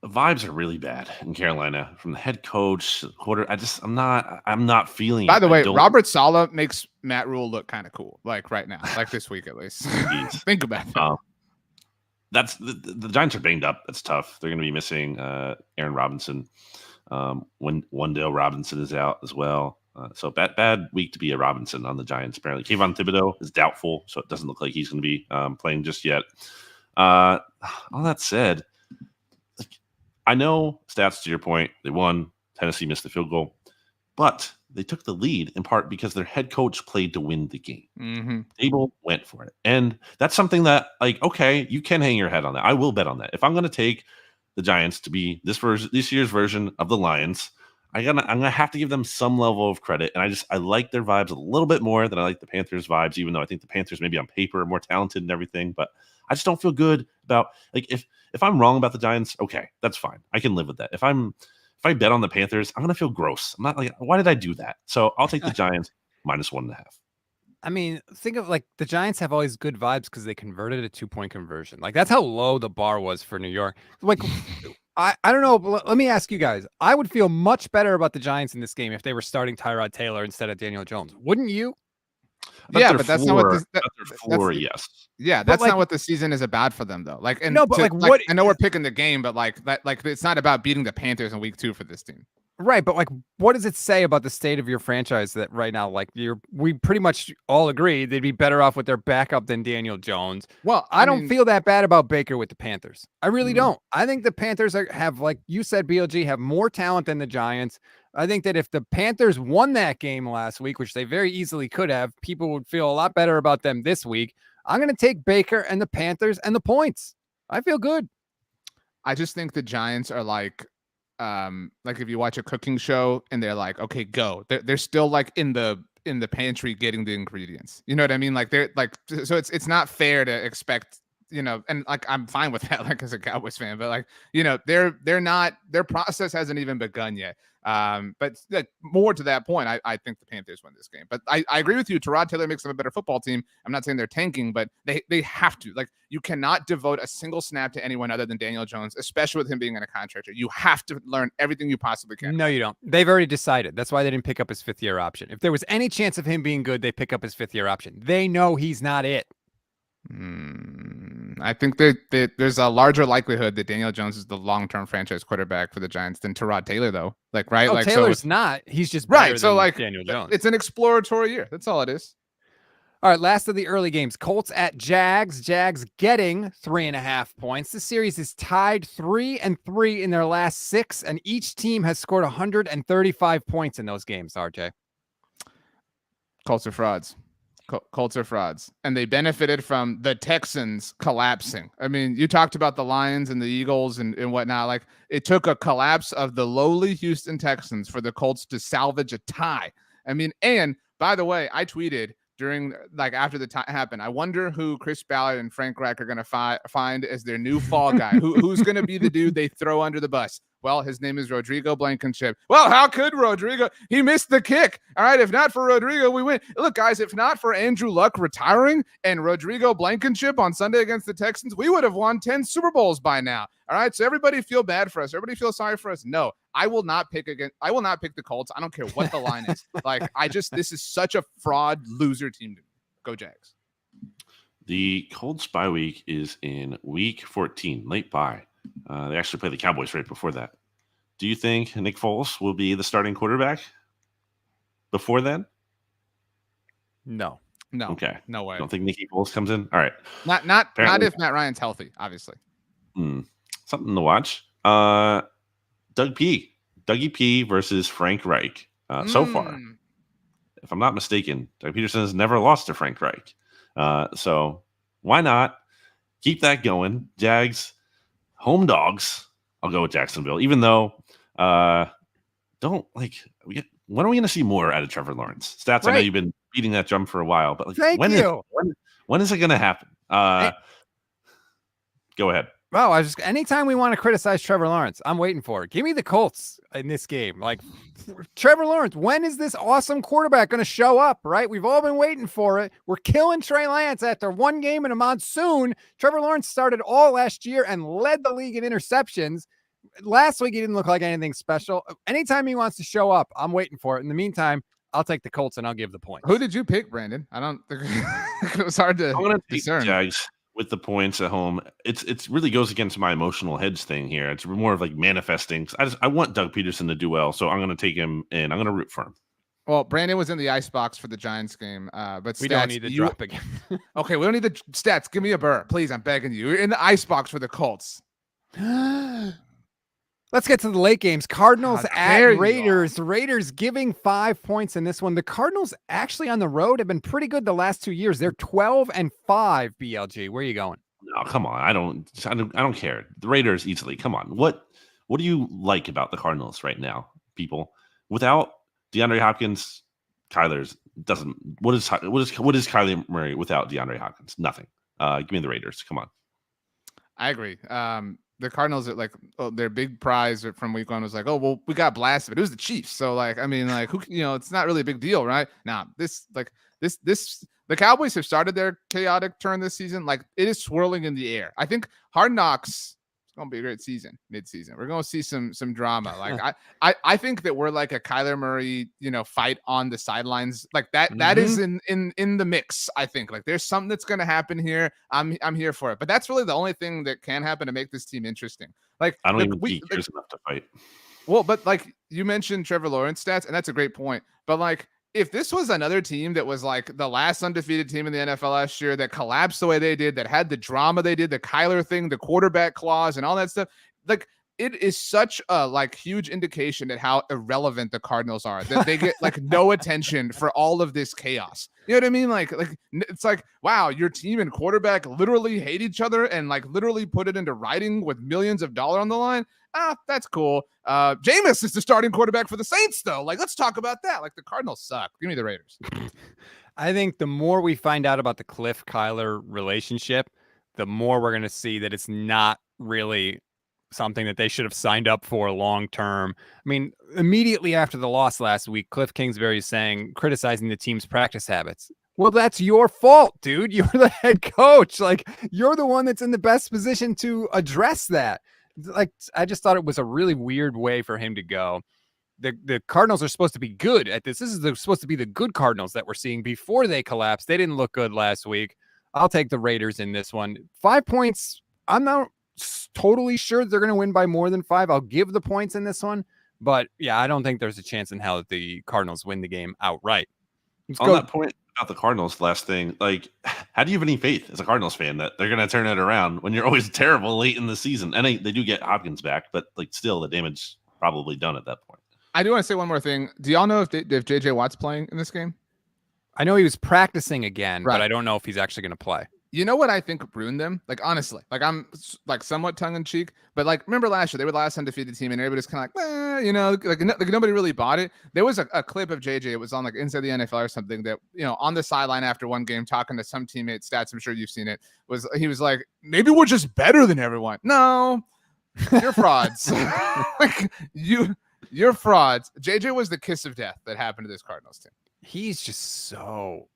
The vibes are really bad in Carolina from the head coach, quarter. I'm not feeling. By the way, Robert Saleh makes Matt Rule look kind of cool, like right now, like this week at least. Think about that. That's the Giants are banged up. That's tough. They're going to be missing Aaron Robinson. When Wandale Robinson is out as well. So bad week to be a Robinson on the Giants. Apparently, Kayvon Thibodeau is doubtful, so it doesn't look like he's going to be playing just yet. All that said. I know stats to your point. They won. Tennessee missed the field goal, but they took the lead in part because their head coach played to win the game. Mm-hmm. Dable went for it, and that's something that, like, okay, you can hang your head on that. I will bet on that. If I'm going to take the Giants to be this year's version of the Lions, I'm gonna have to give them some level of credit. And I like their vibes a little bit more than I like the Panthers' vibes, even though I think the Panthers maybe on paper are more talented and everything, but I just don't feel good about, like, if I'm wrong about the Giants, okay, that's fine. I can live with that. If I bet on the Panthers, I'm gonna feel gross. I'm not like, why did I do that? So I'll take the Giants -1.5. I mean, think of like the Giants have always good vibes because they converted a 2-point conversion. Like that's how low the bar was for New York. Like I don't know. Let me ask you guys. I would feel much better about the Giants in this game if they were starting Tyrod Taylor instead of Daniel Jones. Wouldn't you? Yeah, but that's not what yes. Yeah, that's not what the season is about for them, though. Like, and no, but what? I know we're picking the game, but like it's not about beating the Panthers in week 2 for this team. Right, but like, what does it say about the state of your franchise that right now, like, we pretty much all agree they'd be better off with their backup than Daniel Jones. Well, I don't feel that bad about Baker with the Panthers. I really don't. I think the Panthers have, like you said, BLG, have more talent than the Giants. I think that if the Panthers won that game last week, which they very easily could have, people would feel a lot better about them this week. I'm going to take Baker and the Panthers and the points. I feel good. I just think the Giants are like if you watch a cooking show and they're like, okay, go. They're still like in the pantry getting the ingredients. You know what I mean? Like they're like, so it's not fair to expect, you know, and like I'm fine with that, like as a Cowboys fan, but like, you know, their process hasn't even begun yet. But more to that point, I think the Panthers win this game. But I agree with you. Tyrod Taylor makes them a better football team. I'm not saying they're tanking, but they have to. Like, you cannot devote a single snap to anyone other than Daniel Jones, especially with him being in a contract year. You have to learn everything you possibly can. No, you don't. They've already decided. That's why they didn't pick up his 5th-year option. If there was any chance of him being good, they pick up his 5th-year option. They know he's not it. I think there's a larger likelihood that Daniel Jones is the long-term franchise quarterback for the Giants than Tyrod Taylor, though. Like, right? Oh, like, Taylor's not. He's just better right. So, like, Daniel Jones. It's an exploratory year. That's all it is. All right, last of the early games. Colts at Jags. Jags getting 3.5 points. The series is tied 3-3 in their last 6, and each team has scored 135 points in those games, RJ. Colts are frauds. Colts are frauds, and they benefited from the Texans collapsing. I mean, you talked about the Lions and the Eagles and whatnot. Like, it took a collapse of the lowly Houston Texans for the Colts to salvage a tie. I mean, and by the way, I tweeted during, like, after the tie happened, I wonder who Chris Ballard and Frank Reich are going to find as their new fall guy. Who's going to be the dude they throw under the bus? Well, his name is Rodrigo Blankenship. Well, how could Rodrigo? He missed the kick. All right, if not for Rodrigo, we win. Look, guys, if not for Andrew Luck retiring and Rodrigo Blankenship on Sunday against the Texans, we would have won 10 Super Bowls by now. All right, so everybody feel bad for us. Everybody feel sorry for us. No, I will not pick the Colts. I don't care what the line is. This is such a fraud loser team to me. Go Jags. The Colts bye week is in week 14, late bye. They actually play the Cowboys right before that. Do you think Nick Foles will be the starting quarterback before then? No. Okay. No way. Don't think Nicky Foles comes in? All right. Not if Matt Ryan's healthy, obviously. Something to watch. Dougie P versus Frank Reich. So far, if I'm not mistaken, Doug Peterson has never lost to Frank Reich. So why not keep that going? Jags, home dogs. I'll go with Jacksonville, even though when are we going to see more out of Trevor Lawrence? Stats, right. I know you've been beating that drum for a while, but when is it going to happen? Go ahead. Well, anytime we want to criticize Trevor Lawrence, I'm waiting for it. Give me the Colts in this game. Trevor Lawrence, when is this awesome quarterback going to show up, right? We've all been waiting for it. We're killing Trey Lance after one game in a monsoon. Trevor Lawrence started all last year and led the league in interceptions. Last week, he didn't look like anything special. Anytime he wants to show up, I'm waiting for it. In the meantime, I'll take the Colts and I'll give the point. Who did you pick, Brandon? I don't think it was hard to discern. Jags with the points at home. It's really goes against my emotional hedge thing here. It's more of manifesting. I want Doug Peterson to do well, so I'm going to take him and I'm going to root for him. Well, Brandon was in the icebox for the Giants game, but we don't need to drop again. Okay, we don't need the stats. Give me a burr, please. I'm begging you. You're in the icebox for the Colts. Let's get to the late games. Cardinals at Raiders. Raiders giving 5 points in this one. The Cardinals actually on the road have been pretty good the last 2 years. They're 12-5. BLG, where are you going? No, come on. I don't care. The Raiders easily. Come on. What do you like about the Cardinals right now, people? Without DeAndre Hopkins, Kyler's doesn't. What is Kyler Murray without DeAndre Hopkins? Nothing. Give me the Raiders. Come on. I agree. The Cardinals are their big prize from week one was we got blasted, but it was the Chiefs. So who, it's not really a big deal, right? Now the Cowboys have started their chaotic turn this season. It is swirling in the air. I think Hard Knocks is going to be a great season, mid-season. We're going to see some drama. I think that we're a Kyler Murray, fight on the sidelines that. That is in the mix. I think there's something that's going to happen here. I'm here for it. But that's really the only thing that can happen to make this team interesting. I don't even think there's enough to fight. Well, but you mentioned Trevor Lawrence stats, and that's a great point. But if this was another team that was the last undefeated team in the NFL last year that collapsed the way they did, that had the drama they did, the Kyler thing, the quarterback clause, and all that stuff, it is such a huge indication at how irrelevant the Cardinals are, that they get no attention for all of this chaos. You know what I mean? It's wow, your team and quarterback literally hate each other and literally put it into writing with millions of dollars on the line. That's cool. Jameis is the starting quarterback for the Saints, though. Let's talk about that. The Cardinals suck. Give me the Raiders. I think the more we find out about the Cliff Kyler relationship, the more we're going to see that it's not really something that they should have signed up for long term. I mean, immediately after the loss last week, Cliff Kingsbury is criticizing the team's practice habits. Well, that's your fault, dude. You're the head coach. You're the one that's in the best position to address that. I just thought it was a really weird way for him to go. The Cardinals are supposed to be good at this. This is supposed to be the good Cardinals that we're seeing before they collapsed. They didn't look good last week. I'll take the Raiders in this one. 5 points. I'm not totally sure they're going to win by more than 5. I'll give the points in this one. But, yeah, I don't think there's a chance in hell that the Cardinals win the game outright. On that point about the Cardinals, last thing, how do you have any faith as a Cardinals fan that they're going to turn it around when you're always terrible late in the season? And they do get Hopkins back, but still the damage probably done at that point. I do want to say one more thing. Do y'all know if JJ Watt's playing in this game? I know he was practicing again, right, but I don't know if he's actually going to play. You know what I think ruined them? Honestly, I'm somewhat tongue in cheek, but remember last year they were the last undefeated team, and everybody's kind of nobody really bought it. There was a clip of JJ. It was on Inside the NFL or something that on the sideline after one game talking to some teammate. Stats, I'm sure you've seen it. He was maybe we're just better than everyone. No, You're frauds. Like, you're frauds. JJ was the kiss of death that happened to this Cardinals team. He's just so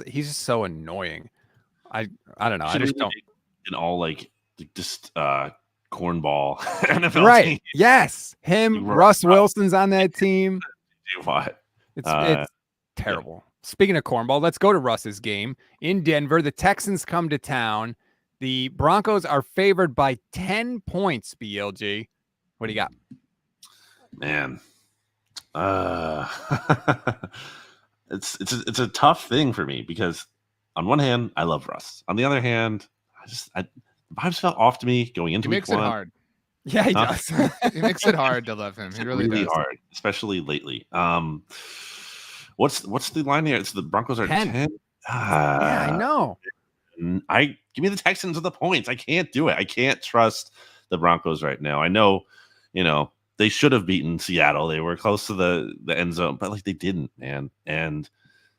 he's just so annoying. I don't know. I just don't in all like just cornball NFL right. team. Yes. Him, Russ Wilson's on that team. What? It's terrible. Speaking of cornball, let's go to Russ's game in Denver. The Texans come to town. The Broncos are favored by 10 points, BLG. What do you got? Man. It's a tough thing for me because on one hand, I love Russ. On the other hand, the vibes felt off to me going into week one. He makes it hard. Yeah, he does. He makes it hard to love him. He really does. Hard, especially lately. What's the line here? It's the Broncos are 10. Yeah, I know. Give me the Texans with the points. I can't do it. I can't trust the Broncos right now. I know, they should have beaten Seattle. They were close to the end zone, but like they didn't, man. And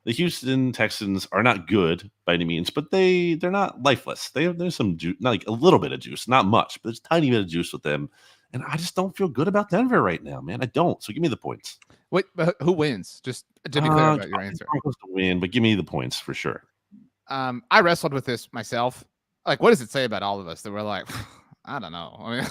the Houston Texans are not good by any means, but they're not lifeless. There's some juice, not like a little bit of juice, not much, but there's a tiny bit of juice with them. And I just don't feel good about Denver right now, man. I don't. So give me the points. Wait, but who wins? Just to be clear about your answer. Broncos to win, but give me the points for sure. I wrestled with this myself. Like, what does it say about all of us that we're like, I don't know. I mean,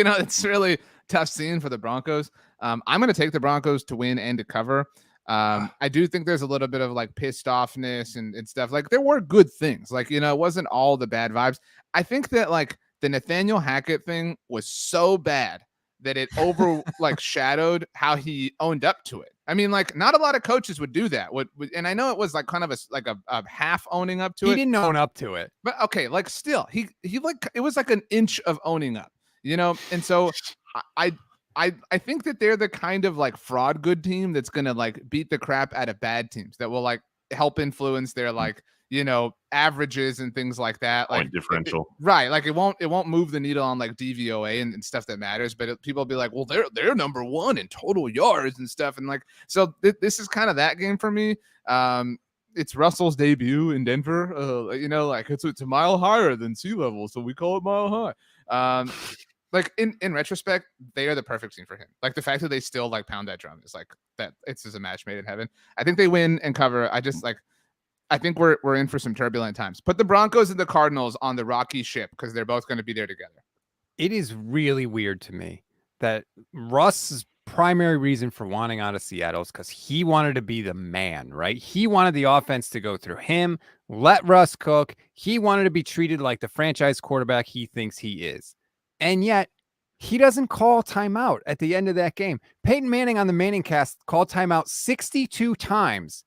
it's really tough scene for the Broncos. I'm going to take the Broncos to win and to cover. I do think there's a little bit of like pissed offness and stuff. Like there were good things. Like, it wasn't all the bad vibes. I think that like the Nathaniel Hackett thing was so bad that it shadowed how he owned up to it. I mean, like not a lot of coaches would do that. And I know it was like kind of a half owning up to it. He didn't own up to it. But okay, like still, he like it was like an inch of owning up, And so I think that they're the kind of like fraud good team that's gonna like beat the crap out of bad teams that will like help influence their like averages and things like that. Like differential, right? Like it won't move the needle on like DVOA and stuff that matters. But people will be like, well, they're number one in total yards and stuff. And like so, this is kind of that game for me. It's Russell's debut in Denver. Like it's a mile higher than sea level, so we call it mile high. Like in retrospect, they are the perfect team for him. Like the fact that they still like pound that drum is like that. It's just a match made in heaven. I think they win and cover. I think we're in for some turbulent times. Put the Broncos and the Cardinals on the rocky ship because they're both going to be there together. It is really weird to me that Russ's primary reason for wanting out of Seattle is because he wanted to be the man, right? He wanted the offense to go through him, let Russ cook. He wanted to be treated like the franchise quarterback he thinks he is. And yet he doesn't call timeout at the end of that game. Peyton Manning on the Manning cast called timeout 62 times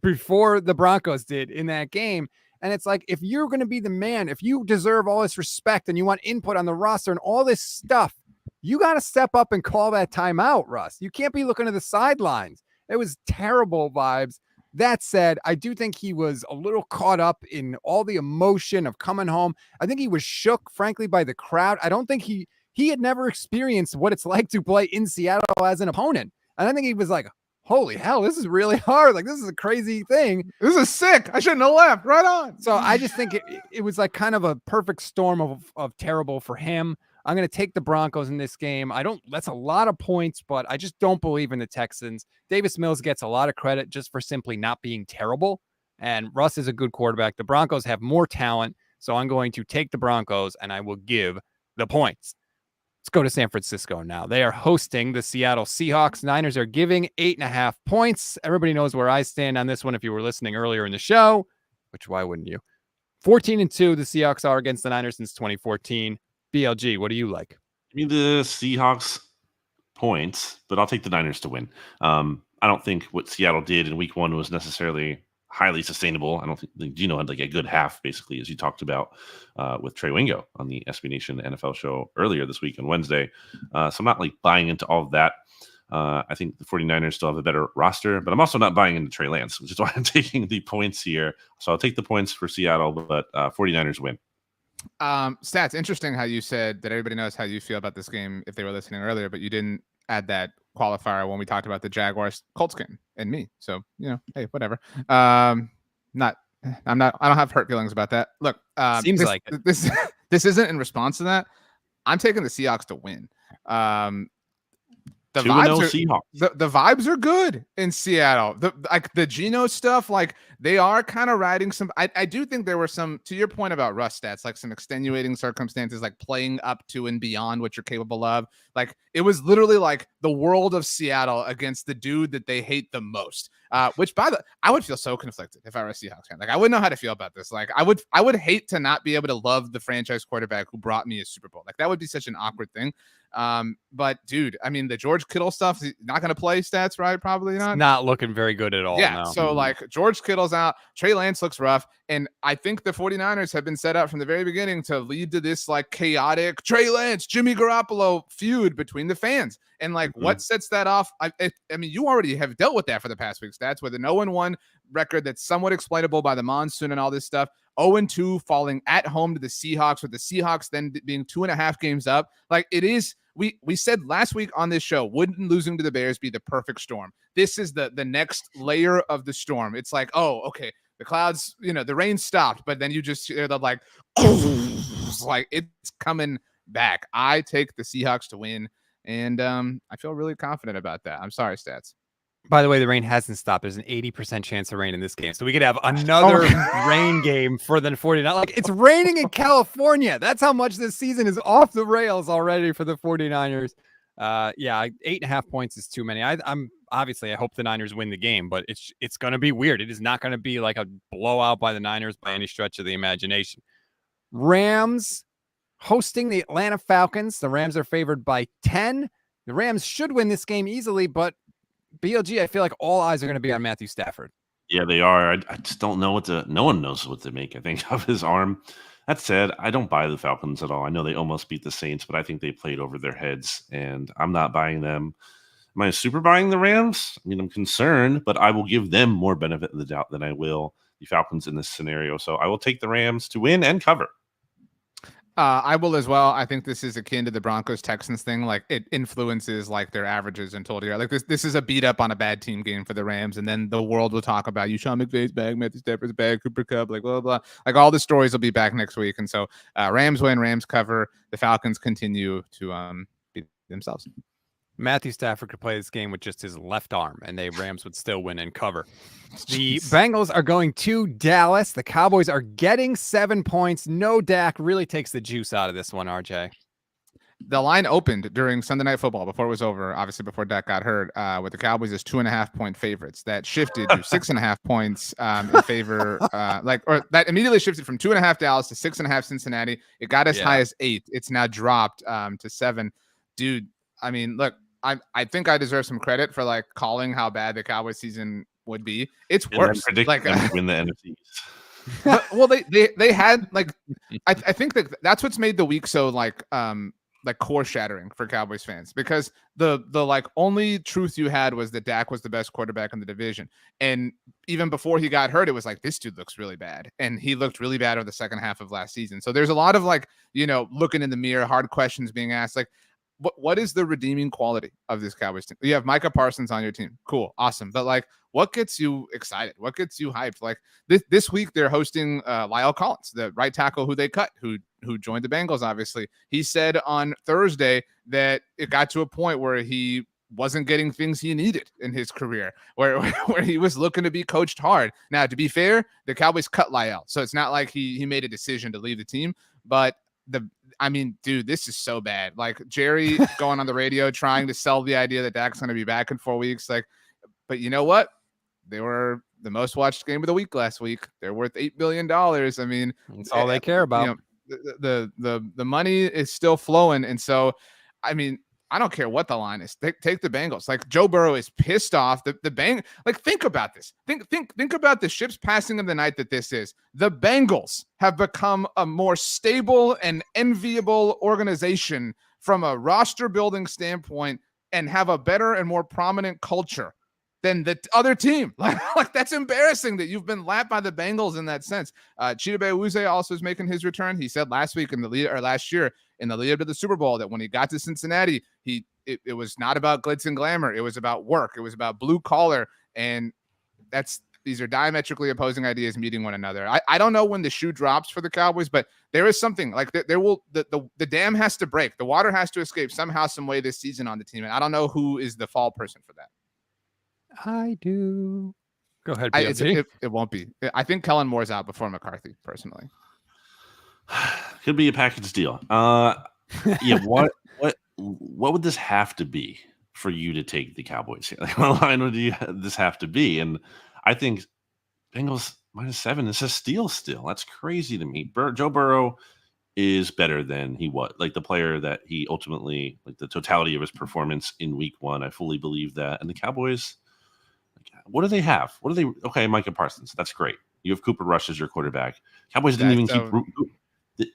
before the Broncos did in that game. And it's like, if you're going to be the man, if you deserve all this respect and you want input on the roster and all this stuff, you got to step up and call that timeout, Russ. You can't be looking to the sidelines. It was terrible vibes. That said, I do think he was a little caught up in all the emotion of coming home. I think he was shook, frankly, by the crowd. I don't think he had never experienced what it's like to play in Seattle as an opponent. And I think he was like, holy hell, this is really hard. Like, this is a crazy thing. This is sick. I shouldn't have left. Right on. So I just think it was like kind of a perfect storm of terrible for him. I'm going to take the Broncos in this game. That's a lot of points, but I just don't believe in the Texans. Davis Mills gets a lot of credit just for simply not being terrible. And Russ is a good quarterback. The Broncos have more talent. So I'm going to take the Broncos and I will give the points. Let's go to San Francisco now. They are hosting the Seattle Seahawks. Niners are giving 8.5 points. Everybody knows where I stand on this one if you were listening earlier in the show, which why wouldn't you? 14-2 the Seahawks are against the Niners since 2014. BLG, what do you like? Give me the Seahawks points, but I'll take the Niners to win. I don't think what Seattle did in week one was necessarily highly sustainable. I don't think Gino had like a good half, basically, as you talked about with Trey Wingo on the SB Nation NFL show earlier this week on Wednesday. So I'm not like buying into all of that. I think the 49ers still have a better roster, but I'm also not buying into Trey Lance, which is why I'm taking the points here. So I'll take the points for Seattle, but 49ers win. Stats, interesting how you said that everybody knows how you feel about this game if they were listening earlier, but you didn't add that qualifier when we talked about the Jaguars Colts game and me. So, hey, whatever. I don't have hurt feelings about that. Look, seems like it. This isn't in response to that. I'm taking the Seahawks to win. The 2-0 vibes are Seahawks. the vibes are good in Seattle. The Geno stuff, like they are kind of riding some. I do think there were some, to your point about Russ stats, like some extenuating circumstances, like playing up to and beyond what you're capable of. Like it was literally like the world of Seattle against the dude that they hate the most. Which I would feel so conflicted if I were a Seahawks fan. Like I wouldn't know how to feel about this. Like I would hate to not be able to love the franchise quarterback who brought me a Super Bowl. Like that would be such an awkward thing. But dude, I mean, the George Kittle stuff, he's not going to play stats, right? Probably not. It's not looking very good at all. Yeah. No. So like George Kittle's out, Trey Lance looks rough. And I think the 49ers have been set up from the very beginning to lead to this like chaotic Trey Lance, Jimmy Garoppolo feud between the fans. And like what sets that off? I mean, you already have dealt with that for the past week stats with an 0-1 record that's somewhat explainable by the monsoon and all this stuff. 0-2 falling at home to the Seahawks, with the Seahawks then being 2.5 games up. Like it is. We said last week on this show, wouldn't losing to the Bears be the perfect storm? This is the next layer of the storm. It's like, oh, okay, the clouds, the rain stopped, but then you just hear the like, like it's coming back. I take the Seahawks to win, and I feel really confident about that. I'm sorry, stats. By the way, the rain hasn't stopped. There's an 80% chance of rain in this game. So we could have another rain game for the 49ers. Like, it's raining in California. That's how much this season is off the rails already for the 49ers. Yeah, 8.5 points is too many. I'm obviously, I hope the Niners win the game, but it's going to be weird. It is not going to be like a blowout by the Niners by any stretch of the imagination. Rams hosting the Atlanta Falcons. The Rams are favored by 10. The Rams should win this game easily, but BLG, I feel like all eyes are going to be on Matthew Stafford. Yeah, they are. I just don't know no one knows what to make, I think, of his arm. That said, I don't buy the Falcons at all. I know they almost beat the Saints, but I think they played over their heads, and I'm not buying them. Am I super buying the Rams? I mean, I'm concerned, but I will give them more benefit of the doubt than I will the Falcons in this scenario. So I will take the Rams to win and cover. I will as well. I think this is akin to the Broncos Texans thing. Like it influences like their averages and total year. Like this is a beat up on a bad team game for the Rams, and then the world will talk about you. Sean McVay's back, Matthew Stafford's back, Cooper Kupp, like blah blah. Like all the stories will be back next week, and so Rams win, Rams cover. The Falcons continue to beat themselves. Matthew Stafford could play this game with just his left arm, and the Rams would still win and cover. The Bengals are going to Dallas. The Cowboys are getting 7 points. No Dak really takes the juice out of this one, RJ. The line opened during Sunday Night Football before it was over, obviously before Dak got hurt, with the Cowboys as 2.5 point favorites. That shifted to 6.5 points in favor, or that immediately shifted from 2.5 Dallas to 6.5 Cincinnati. It got as high as 8. It's now dropped to 7. Dude, I mean, look, I think I deserve some credit for like calling how bad the Cowboys season would be. It's worse. Like win the NFC. Well, they had like I think that's what's made the week so like core shattering for Cowboys fans, because the like only truth you had was that Dak was the best quarterback in the division, and even before he got hurt, it was like, this dude looks really bad, and he looked really bad over the second half of last season. So there's a lot of like looking in the mirror, hard questions being asked, like. What is the redeeming quality of this Cowboys team? You have Micah Parsons on your team. Cool. Awesome. But like, what gets you excited? What gets you hyped? Like this week they're hosting Lyle Collins, the right tackle who they cut, who joined the Bengals, obviously. He said on Thursday that it got to a point where he wasn't getting things he needed in his career, where he was looking to be coached hard. Now, to be fair, the Cowboys cut Lyle, so it's not like he made a decision to leave the team, but I mean, dude, this is so bad. Like Jerry going on the radio trying to sell the idea that Dak's going to be back in 4 weeks. Like, but you know what? They were the most watched game of the week last week. They're worth $8 billion. I mean, that's all they care about. The money is still flowing, and so I mean, I don't care what the line is. Take the Bengals. Like Joe Burrow is pissed off. Like think about this. Think about the ship's passing of the night that this is. The Bengals have become a more stable and enviable organization from a roster building standpoint, and have a better and more prominent culture than the other team. Like that's embarrassing that you've been lapped by the Bengals in that sense. Chidobe Awuzie also is making his return. He said last year in the lead up to the Super Bowl that when he got to Cincinnati, it was not about glitz and glamour. It was about work. It was about blue collar, and that's these are diametrically opposing ideas meeting one another. I don't know when the shoe drops for the Cowboys, but there is something like the dam has to break. The water has to escape somehow, some way this season on the team. And I don't know who is the fall person for that. I do. Go ahead, BLG. It won't be. I think Kellen Moore's out before McCarthy, personally. Could be a package deal. Yeah. What would this have to be for you to take the Cowboys here? Like, what line would this have to be? And I think Bengals -7 is a steal still. That's crazy to me. Joe Burrow is better than he was. Like the player that he ultimately, like the totality of his performance in week 1, I fully believe that. And the Cowboys, what do they have? Okay, Micah Parsons. That's great. You have Cooper Rush as your quarterback. Cowboys didn't even keep.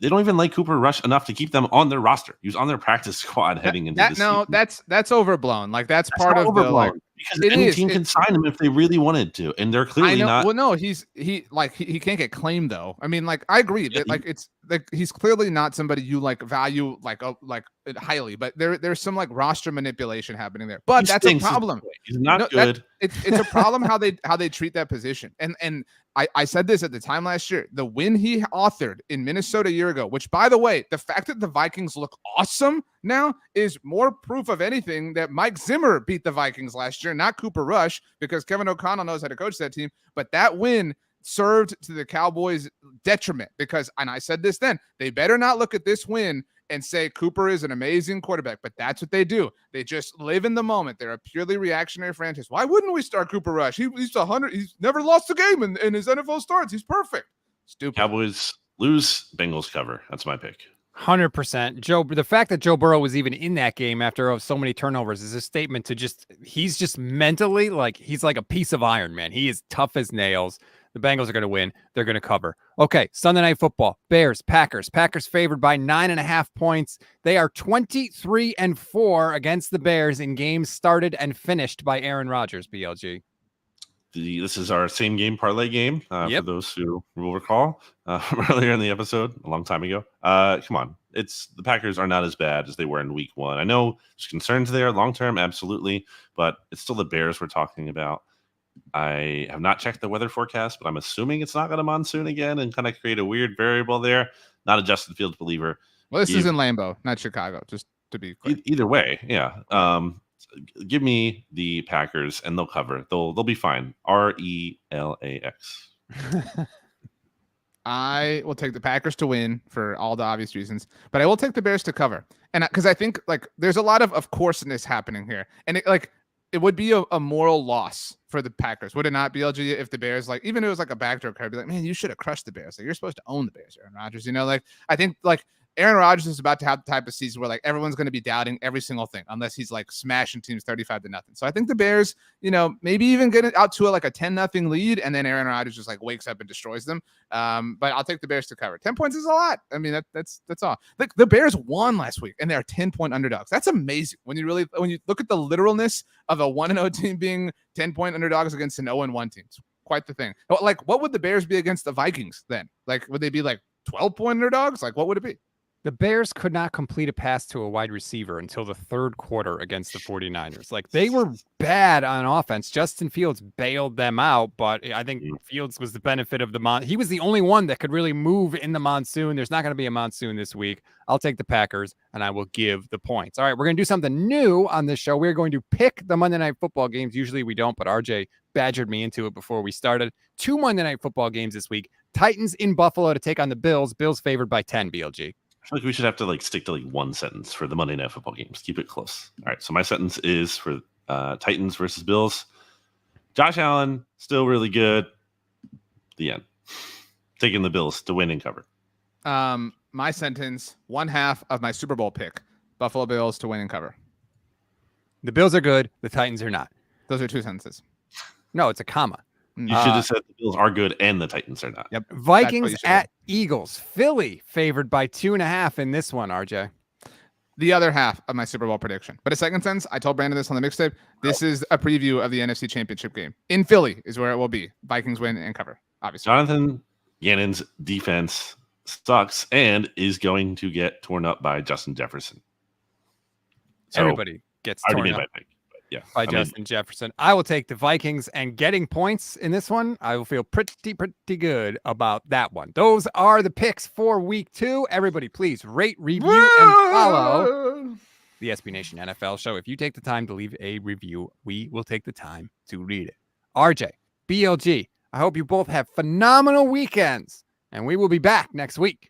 They don't even like Cooper Rush enough to keep them on their roster. He was on their practice squad heading into this season. That's overblown. Like that's part of overblown. the like. Because any team can sign him if they really wanted to, and they're clearly not. Well, no, he can't get claimed though. I mean, like I agree that like it's like he's clearly not somebody you like value like highly, but there's some like roster manipulation happening there. But that's a problem. He's not good. It's a problem how they treat that position. And I said this at the time last year. The win he authored in Minnesota a year ago, which by the way, the fact that the Vikings look awesome now is more proof of anything that Mike Zimmer beat the Vikings last year, not Cooper Rush, because Kevin O'Connell knows how to coach that team. But that win served to the Cowboys' detriment because, and I said this then, they better not look at this win and say Cooper is an amazing quarterback, but that's what they do. They just live in the moment. They're a purely reactionary franchise. Why wouldn't we start Cooper Rush? He's 100. He's never lost a game in his NFL starts. He's perfect. Stupid. Cowboys lose, Bengals cover. That's my pick. 100%. Joe, the fact that Joe Burrow was even in that game after so many turnovers is a statement to he's just mentally he's like a piece of iron, man. He is tough as nails. The Bengals are going to win. They're going to cover. Okay, Sunday Night Football. Bears, Packers. Packers favored by 9.5 points. They are 23-4 against the Bears in games started and finished by Aaron Rodgers, BLG. This is our same game parlay game for those who will recall earlier in the episode, a long time ago. Come on. The Packers are not as bad as they were in week 1. I know there's concerns there long-term, absolutely, but it's still the Bears we're talking about. I have not checked the weather forecast, but I'm assuming it's not going to monsoon again and kind of create a weird variable there. Not a Justin Fields believer. Well, this is in Lambeau, not Chicago, just to be clear. Either way, yeah. Give me the Packers and they'll cover. They'll be fine. RELAX. I will take the Packers to win for all the obvious reasons, but I will take the Bears to cover. And because I think there's a lot of courseness happening here. And it would be a moral loss for the Packers, would it not, BLG, if the Bears, even if it was a backdoor card, be like, man, you should have crushed the Bears. You're supposed to own the Bears, Aaron Rodgers. I think Aaron Rodgers is about to have the type of season where everyone's going to be doubting every single thing unless he's smashing teams 35-0. So I think the Bears, maybe even get it out to a 10-0 lead, and then Aaron Rodgers just wakes up and destroys them. But I'll take the Bears to cover. 10 points is a lot. I mean, that's all. The Bears won last week, and they are 10-point underdogs. That's amazing when you look at the literalness of a 1-0 team being 10-point underdogs against an 0-1 team. It's quite the thing. What would the Bears be against the Vikings then? Would they be 12-point underdogs? What would it be? The Bears could not complete a pass to a wide receiver until the third quarter against the 49ers. They were bad on offense. Justin Fields bailed them out, but I think Fields was the benefit of he was the only one that could really move in the monsoon. There's not going to be a monsoon this week. I'll take the Packers, and I will give the points. All right, we're going to do something new on this show. We're going to pick the Monday Night Football games. Usually we don't, but RJ badgered me into it before we started. 2 Monday Night Football games this week. Titans in Buffalo to take on the Bills. Bills favored by 10, BLG. I feel like we should have to stick to one sentence for the Monday Night Football games. Keep it close. All right. So my sentence is for Titans versus Bills. Josh Allen, still really good. The end. Taking the Bills to win and cover. My sentence, 1/2 of my Super Bowl pick. Buffalo Bills to win and cover. The Bills are good. The Titans are not. Those are 2 sentences. No, it's a comma. You should have said the Bills are good and the Titans are not. Yep. Vikings at Eagles. Philly favored by 2.5 in this one, RJ. The other half of my Super Bowl prediction. But a second sentence, I told Brandon this on the mixtape. This is a preview of the NFC Championship game. In Philly is where it will be. Vikings win and cover, obviously. Jonathan Gannon's defense sucks and is going to get torn up by Justin Jefferson. So Everybody gets torn up. Yeah. by Justin Jefferson. I will take the Vikings, and getting points in this one, I will feel pretty good about that one. Those are the picks for week 2. Everybody, please rate, review, and follow the SB Nation NFL show. If you take the time to leave a review, we will take the time to read it. RJ, BLG, I hope you both have phenomenal weekends, and we will be back next week.